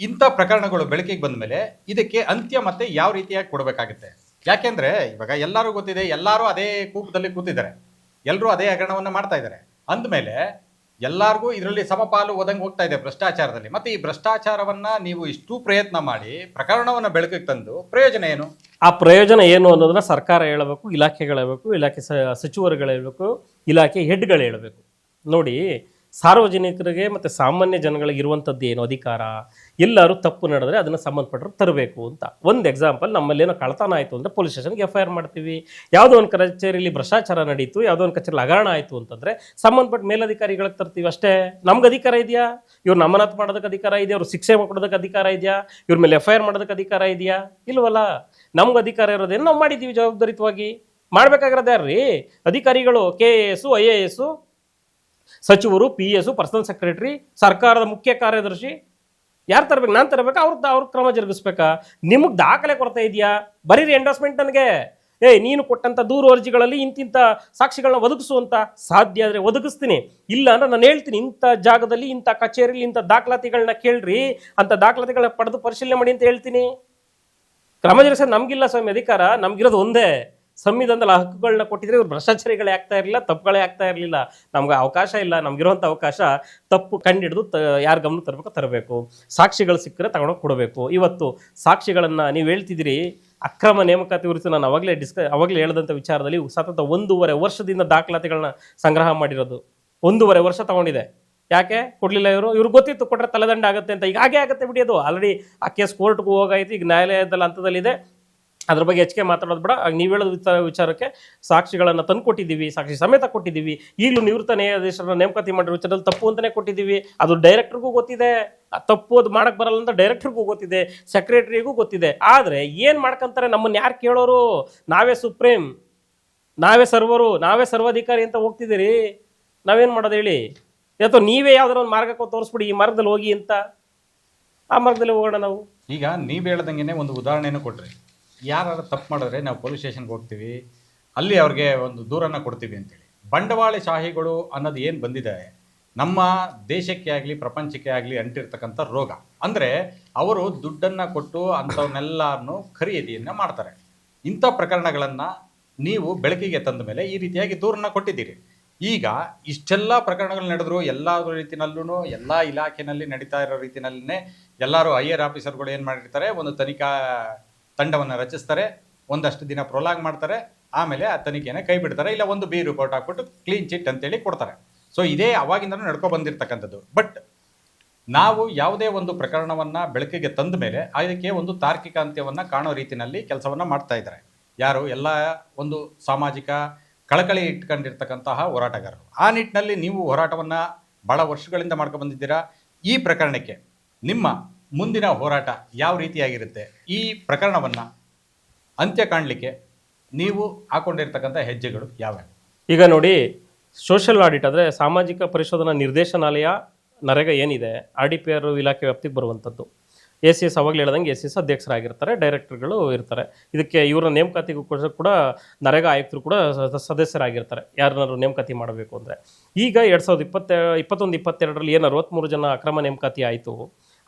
ಇಂಥ ಪ್ರಕರಣಗಳು ಬೆಳಕಿಗೆ ಬಂದ ಮೇಲೆ ಇದಕ್ಕೆ ಅಂತ್ಯ ಮತ್ತೆ ಯಾವ ರೀತಿಯಾಗಿ ಕೊಡಬೇಕಾಗುತ್ತೆ? ಯಾಕೆಂದ್ರೆ ಇವಾಗ ಎಲ್ಲರೂ ಗೊತ್ತಿದೆ, ಎಲ್ಲರೂ ಅದೇ ಕೂಪದಲ್ಲಿ ಕೂತಿದ್ದಾರೆ, ಎಲ್ಲರೂ ಅದೇ ಹಗರಣವನ್ನ ಮಾಡ್ತಾ ಇದ್ದಾರೆ ಅಂದಮೇಲೆ ಎಲ್ಲರಿಗೂ ಇದರಲ್ಲಿ ಸಮಪಾಲು ಒದಂಗೆ ಹೋಗ್ತಾ ಇದೆ ಭ್ರಷ್ಟಾಚಾರದಲ್ಲಿ. ಮತ್ತೆ ಈ ಭ್ರಷ್ಟಾಚಾರವನ್ನ ನೀವು ಇಷ್ಟು ಪ್ರಯತ್ನ ಮಾಡಿ ಪ್ರಕರಣವನ್ನ ಬೆಳಕಿಗೆ ತಂದು ಪ್ರಯೋಜನ ಏನು? ಆ ಪ್ರಯೋಜನ ಏನು ಅನ್ನೋದನ್ನ ಸರ್ಕಾರ ಹೇಳಬೇಕು, ಇಲಾಖೆಗಳು ಹೇಳಬೇಕು, ಇಲಾಖೆ ಸಚಿವರುಗಳು ಹೇಳಬೇಕು, ಇಲಾಖೆ ಹೆಡ್ಗಳು ಹೇಳಬೇಕು. ನೋಡಿ, ಸಾರ್ವಜನಿಕರಿಗೆ ಮತ್ತು ಸಾಮಾನ್ಯ ಜನಗಳಿಗೆ ಇರುವಂಥದ್ದು ಏನು ಅಧಿಕಾರ? ಎಲ್ಲರೂ ತಪ್ಪು ನಡೆದ್ರೆ ಅದನ್ನು ಸಂಬಂಧಪಟ್ಟರು ತರಬೇಕು ಅಂತ. ಒಂದು ಎಕ್ಸಾಂಪಲ್, ನಮ್ಮಲ್ಲಿ ಏನೋ ಕಳ್ತನ ಆಯಿತು ಅಂದರೆ ಪೊಲೀಸ್ ಸ್ಟೇಷನ್ಗೆ FIR ಮಾಡ್ತೀವಿ. ಯಾವುದೋ ಒಂದು ಕಚೇರಿಯಲ್ಲಿ ಭ್ರಷ್ಟಾಚಾರ ನಡೀತು, ಯಾವುದೋ ಒಂದು ಕಚೇರಿಯಲ್ಲಿ ಹಗರಣ ಆಯಿತು ಅಂತಂದರೆ ಸಂಬಂಧಪಟ್ಟ ಮೇಲಧಿಕಾರಿಗಳಿಗೆ ತರ್ತೀವಿ ಅಷ್ಟೇ. ನಮ್ಗೆ ಅಧಿಕಾರ ಇದೆಯಾ? ಇವ್ರು ಅಮಾನತು ಮಾಡೋದಕ್ಕೆ ಅಧಿಕಾರ ಇದೆಯಾ? ಅವ್ರು ಶಿಕ್ಷೆ ಕೊಡೋದಕ್ಕೆ ಅಧಿಕಾರ ಇದೆಯಾ? ಇವ್ರ ಮೇಲೆ FIR ಮಾಡೋದಕ್ಕೆ ಅಧಿಕಾರ ಇದೆಯಾ? ಇಲ್ವಲ್ಲ. ನಮ್ಗೆ ಅಧಿಕಾರ ಇರೋದೇನು ನಾವು ಮಾಡಿದ್ದೀವಿ ಜವಾಬ್ದಾರಿತವಾಗಿ. ಮಾಡಬೇಕಾಗಿರೋದು ಯಾರ್ರೀ? ಅಧಿಕಾರಿಗಳು, KAS, IAS, ಸಚಿವರು, PS, ಪರ್ಸನಲ್ ಸೆಕ್ರೆಟರಿ, ಸರ್ಕಾರದ ಮುಖ್ಯ ಕಾರ್ಯದರ್ಶಿ. ಯಾರು ತರಬೇಕು? ನಾನು ತರಬೇಕಾ? ಅವ್ರ ಕ್ರಮ ಜರುಗಿಸ್ಬೇಕಾ? ನಿಮಗೆ ದಾಖಲೆ ಕೊರತೆ ಇದೆಯಾ? ಬರೀರಿ ಎಂಡೋಸ್ಮೆಂಟ್ ನನಗೆ. ನೀನು ಕೊಟ್ಟಂತ ದೂರು ಅರ್ಜಿಗಳಲ್ಲಿ ಇಂತಿಂಥ ಸಾಕ್ಷಿಗಳನ್ನ ಒದಗಿಸುವಂತ ಸಾಧ್ಯ ಆದರೆ ಒದಗಿಸ್ತೀನಿ, ಇಲ್ಲ ಅಂದ್ರೆ ನಾನು ಹೇಳ್ತೀನಿ ಇಂಥ ಜಾಗದಲ್ಲಿ ಇಂಥ ಕಚೇರಿಯಲ್ಲಿ ಇಂಥ ದಾಖಲಾತಿಗಳನ್ನ ಕೇಳ್ರಿ, ಅಂತ ದಾಖಲಾತಿಗಳನ್ನ ಪಡೆದು ಪರಿಶೀಲನೆ ಮಾಡಿ ಅಂತ ಹೇಳ್ತೀನಿ. ಕ್ರಮ ಜರುಗಿಸೋದು ನಮ್ಗಿಲ್ಲ ಸ್ವಾಮಿ ಅಧಿಕಾರ. ನಮ್ಗಿರೋದು ಒಂದೇ, ಸಂವಿಧಾನದಲ್ಲಿ ಹಕ್ಕುಗಳನ್ನ ಕೊಟ್ಟಿದ್ರೆ ಇವ್ರು ಭ್ರಷ್ಟಾಚಾರಿಗಳೇ ಆಗ್ತಾ ಇರಲಿಲ್ಲ, ತಪ್ಪುಗಳೇ ಆಗ್ತಾ ಇರಲಿಲ್ಲ. ನಮ್ಗೆ ಅವಕಾಶ ಇಲ್ಲ. ನಮ್ಗಿರುವಂಥ ಅವಕಾಶ ತಪ್ಪು ಕಂಡಿಡಿದು ಯಾರ ಗಮನ ತರಬೇಕು, ಸಾಕ್ಷಿಗಳು ಸಿಕ್ಕರೆ ತಗೊಂಡೋಗಿ ಕೊಡಬೇಕು. ಇವತ್ತು ಸಾಕ್ಷಿಗಳನ್ನು ನೀವು ಹೇಳ್ತಿದ್ದೀರಿ, ಅಕ್ರಮ ನೇಮಕಾತಿ ಕುರಿತು ನಾನು ಅವಾಗಲೇ ಹೇಳಿದಂಥ ವಿಚಾರದಲ್ಲಿ ಸತತ 1.5 ವರ್ಷದಿಂದ ದಾಖಲಾತಿಗಳನ್ನ ಸಂಗ್ರಹ ಮಾಡಿರೋದು. 1.5 ವರ್ಷ ತಗೊಂಡಿದೆ. ಯಾಕೆ ಕೊಡಲಿಲ್ಲ ಇವ್ರು ಗೊತ್ತಿತ್ತು ಕೊಟ್ಟರೆ ತಲೆದಂಡ ಆಗುತ್ತೆ ಅಂತ. ಈಗ ಹಾಗೆ ಆಗುತ್ತೆ ಬಿಡಿ, ಅದು ಆಲ್ರೆಡಿ ಆ ಕೇಸ್ ಕೋರ್ಟ್ಗೂ ಹೋಗಾಯ್ತು, ಈಗ ನ್ಯಾಯಾಲಯದ ಹಂತದಲ್ಲಿದೆ. ಅದ್ರ ಬಗ್ಗೆ ಹೆಚ್ಚಿಗೆ ಮಾತಾಡೋದು ಬೇಡ. ನೀವು ಹೇಳೋದು ವಿಚಾರಕ್ಕೆ ಸಾಕ್ಷಿಗಳನ್ನು ತಂದು ಕೊಟ್ಟಿದ್ದೀವಿ, ಸಾಕ್ಷಿ ಸಮೇತ ಕೊಟ್ಟಿದ್ದೀವಿ. ಈಗಲೂ ನಿವೃತ್ತ ನ್ಯಾಯಾಧೀಶರನ್ನ ನೇಮಕಾತಿ ಮಾಡಿರೋ ವಿಚಾರದಲ್ಲಿ ತಪ್ಪು ಅಂತಲೇ ಕೊಟ್ಟಿದ್ದೀವಿ. ಅದು ಡೈರೆಕ್ಟರ್ಗೂ ಗೊತ್ತಿದೆ, ತಪ್ಪು ಅದು ಮಾಡಕ್ಕೆ ಬರಲ್ಲ ಅಂತ ಡೈರೆಕ್ಟರ್ಗೂ ಗೊತ್ತಿದೆ, ಸೆಕ್ರೆಟರಿಗೂ ಗೊತ್ತಿದೆ. ಆದರೆ ಏನು ಮಾಡ್ಕೊಂತಾರೆ? ನಮ್ಮನ್ನು ಯಾರು ಕೇಳೋರು? ನಾವೇ ಸುಪ್ರೀಂ, ನಾವೇ ಸರ್ವರು, ನಾವೇ ಸರ್ವಾಧಿಕಾರಿ ಅಂತ ಹೋಗ್ತಿದ್ದೀರಿ. ನಾವೇನು ಮಾಡೋದು ಹೇಳಿ? ಅಥವಾ ನೀವೇ ಯಾವ್ದಾರ ಒಂದು ಮಾರ್ಗಕ್ಕೆ ತೋರಿಸ್ಬಿಡಿ, ಈ ಮಾರ್ಗದಲ್ಲಿ ಹೋಗಿ ಅಂತ. ಆ ಮಾರ್ಗದಲ್ಲಿ ಹೋಗೋಣ ನಾವು. ಈಗ ನೀವು ಹೇಳ್ದಂಗೆ ಒಂದು ಉದಾಹರಣೆನೂ ಕೊಟ್ರಿ. ಯಾರು ತಪ್ಪು ಮಾಡಿದ್ರೆ ನಾವು ಪೊಲೀಸ್ ಸ್ಟೇಷನ್ಗೆ ಹೋಗ್ತೀವಿ, ಅಲ್ಲಿ ಅವ್ರಿಗೆ ಒಂದು ದೂರನ್ನು ಕೊಡ್ತೀವಿ ಅಂತೇಳಿ. ಬಂಡವಾಳ ಶಾಹಿಗಳು ಅನ್ನೋದು ಏನು ಬಂದಿದೆ ನಮ್ಮ ದೇಶಕ್ಕೆ ಆಗಲಿ ಪ್ರಪಂಚಕ್ಕೆ ಆಗಲಿ ಅಂಟಿರ್ತಕ್ಕಂಥ ರೋಗ. ಅಂದರೆ ಅವರು ದುಡ್ಡನ್ನು ಕೊಟ್ಟು ಅಂಥವನ್ನೆಲ್ಲರನ್ನು ಖರೀದಿಯನ್ನು ಮಾಡ್ತಾರೆ. ಇಂಥ ಪ್ರಕರಣಗಳನ್ನು ನೀವು ಬೆಳಕಿಗೆ ತಂದ ಮೇಲೆ ಈ ರೀತಿಯಾಗಿ ದೂರನ್ನು ಕೊಟ್ಟಿದ್ದೀರಿ. ಈಗ ಇಷ್ಟೆಲ್ಲ ಪ್ರಕರಣಗಳು ನಡೆದ್ರು, ಎಲ್ಲ ರೀತಿಯಲ್ಲೂ ಎಲ್ಲ ಇಲಾಖೆಯಲ್ಲಿ ನಡೀತಾ ಇರೋ ರೀತಿಯಲ್ಲೇ ಎಲ್ಲರೂ ಹೈಯರ್ ಆಫೀಸರ್ಗಳು ಏನು ಮಾಡಿರ್ತಾರೆ, ಒಂದು ತನಿಖಾ ತಂಡವನ್ನು ರಚಿಸ್ತಾರೆ, ಒಂದಷ್ಟು ದಿನ ಪ್ರೊಲಾಂಗ್ ಮಾಡ್ತಾರೆ, ಆಮೇಲೆ ಆ ತನಿಖೆಯನ್ನು ಕೈ ಬಿಡ್ತಾರೆ, ಇಲ್ಲ ಒಂದು ಬಿ ರಿಪೋರ್ಟ್ ಹಾಕ್ಬಿಟ್ಟು ಕ್ಲೀನ್ ಚಿಟ್ ಅಂತೇಳಿ ಕೊಡ್ತಾರೆ. ಸೊ ಇದೇ ಅವಾಗಿಂದನೂ ನಡ್ಕೊ ಬಂದಿರತಕ್ಕಂಥದ್ದು. ಬಟ್ ನಾವು ಯಾವುದೇ ಒಂದು ಪ್ರಕರಣವನ್ನು ಬೆಳಕಿಗೆ ತಂದ ಮೇಲೆ ಅದಕ್ಕೆ ಒಂದು ತಾರ್ಕಿಕ ಅಂತ್ಯವನ್ನು ಕಾಣೋ ರೀತಿಯಲ್ಲಿ ಕೆಲಸವನ್ನು ಮಾಡ್ತಾ ಇದ್ದಾರೆ. ಯಾರು ಎಲ್ಲ ಒಂದು ಸಾಮಾಜಿಕ ಕಳಕಳಿ ಇಟ್ಕೊಂಡಿರ್ತಕ್ಕಂತಹ ಹೋರಾಟಗಾರರು. ಆ ನಿಟ್ಟಿನಲ್ಲಿ ನೀವು ಹೋರಾಟವನ್ನು ಭಾಳ ವರ್ಷಗಳಿಂದ ಮಾಡ್ಕೊಂಡು ಬಂದಿದ್ದೀರಾ. ಈ ಪ್ರಕರಣಕ್ಕೆ ನಿಮ್ಮ ಮುಂದಿನ ಹೋರಾಟ ಯಾವ ರೀತಿಯಾಗಿರುತ್ತೆ? ಈ ಪ್ರಕರಣವನ್ನು ಅಂತ್ಯ ಕಾಣಲಿಕ್ಕೆ ನೀವು ಹಾಕೊಂಡಿರ್ತಕ್ಕಂಥ ಹೆಜ್ಜೆಗಳು ಯಾವ್ಯಾವ? ಈಗ ನೋಡಿ, ಸೋಷಿಯಲ್ ಆಡಿಟ್ ಅಂದರೆ ಸಾಮಾಜಿಕ ಪರಿಶೋಧನಾ ನಿರ್ದೇಶನಾಲಯ ನರೇಗಾ ಏನಿದೆ, RDPR ಇಲಾಖೆ ವ್ಯಾಪ್ತಿಗೆ ಬರುವಂಥದ್ದು. ACS ಅವಾಗಲೇ ಹೇಳ್ದಂಗೆ ACS ಅಧ್ಯಕ್ಷರಾಗಿರ್ತಾರೆ, ಡೈರೆಕ್ಟರ್ಗಳು ಇರ್ತಾರೆ. ಇದಕ್ಕೆ ಇವರ ನೇಮಕಾತಿಗೂ ಕೂಡ ನರೇಗಾ ಆಯುಕ್ತರು ಕೂಡ ಸದಸ್ಯರಾಗಿರ್ತಾರೆ, ಯಾರನ್ನಾರು ನೇಮಕಾತಿ ಮಾಡಬೇಕು ಅಂದರೆ. ಈಗ 2021-22ರಲ್ಲಿ ಏನು 63 ಜನ ಅಕ್ರಮ ನೇಮಕಾತಿ ಆಯಿತು,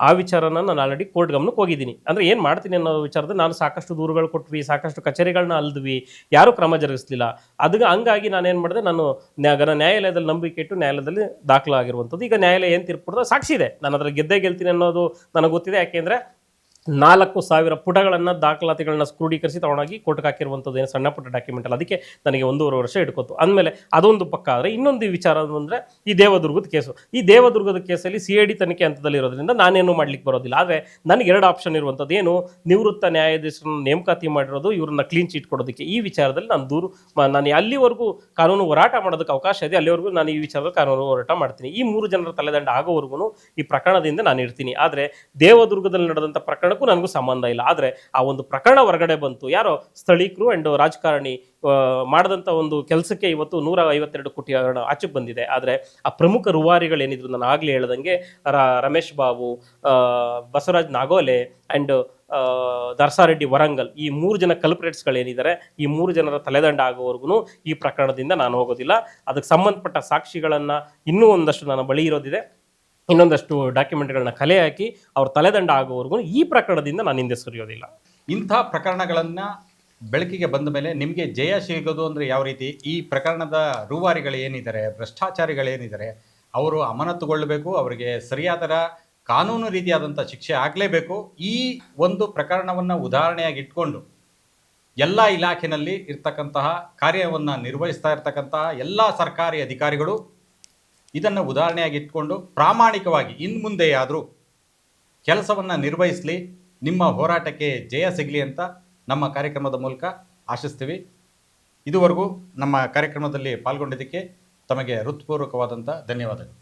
ಆ ವಿಚಾರನ ನಾನು ಆಲ್ರೆಡಿ ಕೋರ್ಟ್ ಗಮನಕ್ಕೆ ಹೋಗಿದ್ದೀನಿ. ಅಂದರೆ ಏನು ಮಾಡ್ತೀನಿ ಅನ್ನೋ ವಿಚಾರದಲ್ಲಿ ನಾನು ಸಾಕಷ್ಟು ದೂರುಗಳು ಕೊಟ್ವಿ, ಸಾಕಷ್ಟು ಕಚೇರಿಗಳನ್ನ ಅಲ್ದ್ವಿ, ಯಾರೂ ಕ್ರಮ ಜರುಗಿಸ್ಲಿಲ್ಲ. ಹಂಗಾಗಿ ನಾನೇನು ಮಾಡಿದೆ, ನಾನು ನ್ಯಾಯಾಲಯದಲ್ಲಿ ನಂಬಿಕೆ ಇಟ್ಟು ನ್ಯಾಯಾಲಯದಲ್ಲಿ ದಾಖಲಾಗಿರುವಂಥದ್ದು. ಈಗ ನ್ಯಾಯಾಲಯ ಏನು ತೀರ್ಪು ಕೊಡ್ತದೆ ಸಾಕ್ಷಿ ಇದೆ, ನಾನು ಅದರ ಗೆಲ್ತೀನಿ ಅನ್ನೋದು ನನಗೆ ಗೊತ್ತಿದೆ. ಯಾಕೆಂದರೆ 4,000 ಪುಟಗಳನ್ನು ದಾಖಲಾತಿಗಳನ್ನ ಕ್ರೋಢೀಕರಿಸಿ ತಗೊಂಡೋಗಿ ಕೋರ್ಟ್ಗೆ ಹಾಕಿರುವಂಥದ್ದು, ಏನು ಸಣ್ಣ ಪುಟ್ಟ ಡಾಕ್ಯುಮೆಂಟ್ ಅಲ್ಲ. ಅದಕ್ಕೆ ನನಗೆ 1.5 ವರ್ಷ ಹಿಡ್ಕೊತು. ಅಂದಮೇಲೆ ಅದೊಂದು ಪಕ್ಕ. ಆದರೆ ಇನ್ನೊಂದು ವಿಚಾರ ಅಂದರೆ ಈ ದೇವದುರ್ಗದ ಕೇಸು. ಈ ದೇವದುರ್ಗದ ಕೇಸಲ್ಲಿ CID ತನಿಖೆ ಹಂತದಲ್ಲಿ ಇರೋದ್ರಿಂದ ನಾನೇನು ಮಾಡ್ಲಿಕ್ಕೆ ಬರೋದಿಲ್ಲ. ಆದರೆ ನನಗೆ 2 ಆಪ್ಷನ್ ಇರುವಂಥದ್ದು. ಏನು, ನಿವೃತ್ತ ನ್ಯಾಯಾಧೀಶರನ್ನು ನೇಮಕಾತಿ ಮಾಡಿರೋದು, ಇವ್ರನ್ನ ಕ್ಲೀನ್ ಚೀಟ್ ಕೊಡೋದಕ್ಕೆ. ಈ ವಿಚಾರದಲ್ಲಿ ನಾನು ಅಲ್ಲಿವರೆಗೂ ಕಾನೂನು ಹೋರಾಟ ಮಾಡೋದಕ್ಕೆ ಅವಕಾಶ ಇದೆ, ಅಲ್ಲಿವರೆಗೂ ನಾನು ಈ ವಿಚಾರದಲ್ಲಿ ಕಾನೂನು ಹೋರಾಟ ಮಾಡ್ತೀನಿ. ಈ 3 ಜನರ ತಲೆದಂಡ ಆಗೋವರೆಗೂ ಈ ಪ್ರಕರಣದಿಂದ ನಾನು ಇರ್ತೀನಿ. ಆದರೆ ದೇವದುರ್ಗದಲ್ಲಿ ನಡೆದಂಥ ಪ್ರಕರಣಕ್ಕೂ ನನಗೂ ಸಂಬಂಧ ಇಲ್ಲ. ಆದರೆ ಆ ಒಂದು ಪ್ರಕರಣ ಹೊರಗಡೆ ಬಂತು, ಯಾರೋ ಸ್ಥಳೀಕರು ಆ್ಯಂಡ್ ರಾಜಕಾರಣಿ ಮಾಡಿದಂಥ ಒಂದು ಕೆಲಸಕ್ಕೆ ಇವತ್ತು 152 ಕೋಟಿ ಹಣ ಆಚೆಗೆ ಬಂದಿದೆ. ಆದರೆ ಆ ಪ್ರಮುಖ ರೂವಾರಿಗಳೇನಿದ್ರು, ನಾನು ಆಗಲೇ ಹೇಳ್ದಂಗೆ ರಮೇಶ್ ಬಾಬು, ಬಸವರಾಜ್ ನಾಗೋಲೆ ಆ್ಯಂಡ್ ದರ್ಸಾರೆಡ್ಡಿ ವರಂಗಲ್, ಈ 3 ಜನ ಕಲ್ಪ್ರೇಟ್ಸ್ಗಳೇನಿದ್ದಾರೆ, ಈ 3 ಜನರ ತಲೆದಂಡ ಆಗೋವರೆಗೂ ಈ ಪ್ರಕರಣದಿಂದ ನಾನು ಹೋಗೋದಿಲ್ಲ. ಅದಕ್ಕೆ ಸಂಬಂಧಪಟ್ಟ ಸಾಕ್ಷಿಗಳನ್ನು ಇನ್ನೂ ಒಂದಷ್ಟು ನನ್ನ ಬಳಿ ಇರೋದಿದೆ, ಇನ್ನೊಂದಷ್ಟು ಡಾಕ್ಯುಮೆಂಟ್ಗಳನ್ನ ಕಲೆ ಹಾಕಿ ಅವ್ರ ತಲೆದಂಡ ಆಗೋವರೆಗೂ ಈ ಪ್ರಕರಣದಿಂದ ನಾನು ಹಿಂದೆ ಸರಿಯೋದಿಲ್ಲ. ಇಂಥ ಪ್ರಕರಣಗಳನ್ನು ಬೆಳಕಿಗೆ ಬಂದ ಮೇಲೆ ನಿಮಗೆ ಜಯ ಸಿಗೋದು ಅಂದರೆ ಯಾವ ರೀತಿ? ಈ ಪ್ರಕರಣದ ರೂವಾರಿಗಳೇನಿದ್ದಾರೆ, ಭ್ರಷ್ಟಾಚಾರಿಗಳೇನಿದ್ದಾರೆ, ಅವರು ಅಮಾನತುಗೊಳ್ಳಬೇಕು, ಅವರಿಗೆ ಸರಿಯಾದ ಕಾನೂನು ರೀತಿಯಾದಂಥ ಶಿಕ್ಷೆ ಆಗಲೇಬೇಕು. ಈ ಒಂದು ಪ್ರಕರಣವನ್ನು ಉದಾಹರಣೆಯಾಗಿ ಇಟ್ಕೊಂಡು ಎಲ್ಲ ಇಲಾಖೆಯಲ್ಲಿ ಇರ್ತಕ್ಕಂತಹ ಕಾರ್ಯವನ್ನು ನಿರ್ವಹಿಸ್ತಾ ಇರ್ತಕ್ಕಂತಹ ಎಲ್ಲ ಸರ್ಕಾರಿ ಅಧಿಕಾರಿಗಳು ಇದನ್ನು ಉದಾಹರಣೆಯಾಗಿ ಇಟ್ಕೊಂಡು ಪ್ರಾಮಾಣಿಕವಾಗಿ ಇನ್ನು ಮುಂದೆಯಾದರೂ ಕೆಲಸವನ್ನು ನಿರ್ವಹಿಸಲಿ, ನಿಮ್ಮ ಹೋರಾಟಕ್ಕೆ ಜಯ ಸಿಗಲಿ ಅಂತ ನಮ್ಮ ಕಾರ್ಯಕ್ರಮದ ಮೂಲಕ ಆಶಿಸ್ತೀವಿ. ಇದುವರೆಗೂ ನಮ್ಮ ಕಾರ್ಯಕ್ರಮದಲ್ಲಿ ಪಾಲ್ಗೊಂಡಿದ್ದಕ್ಕೆ ತಮಗೆ ಹೃತ್ಪೂರ್ವಕವಾದಂಥ ಧನ್ಯವಾದಗಳು.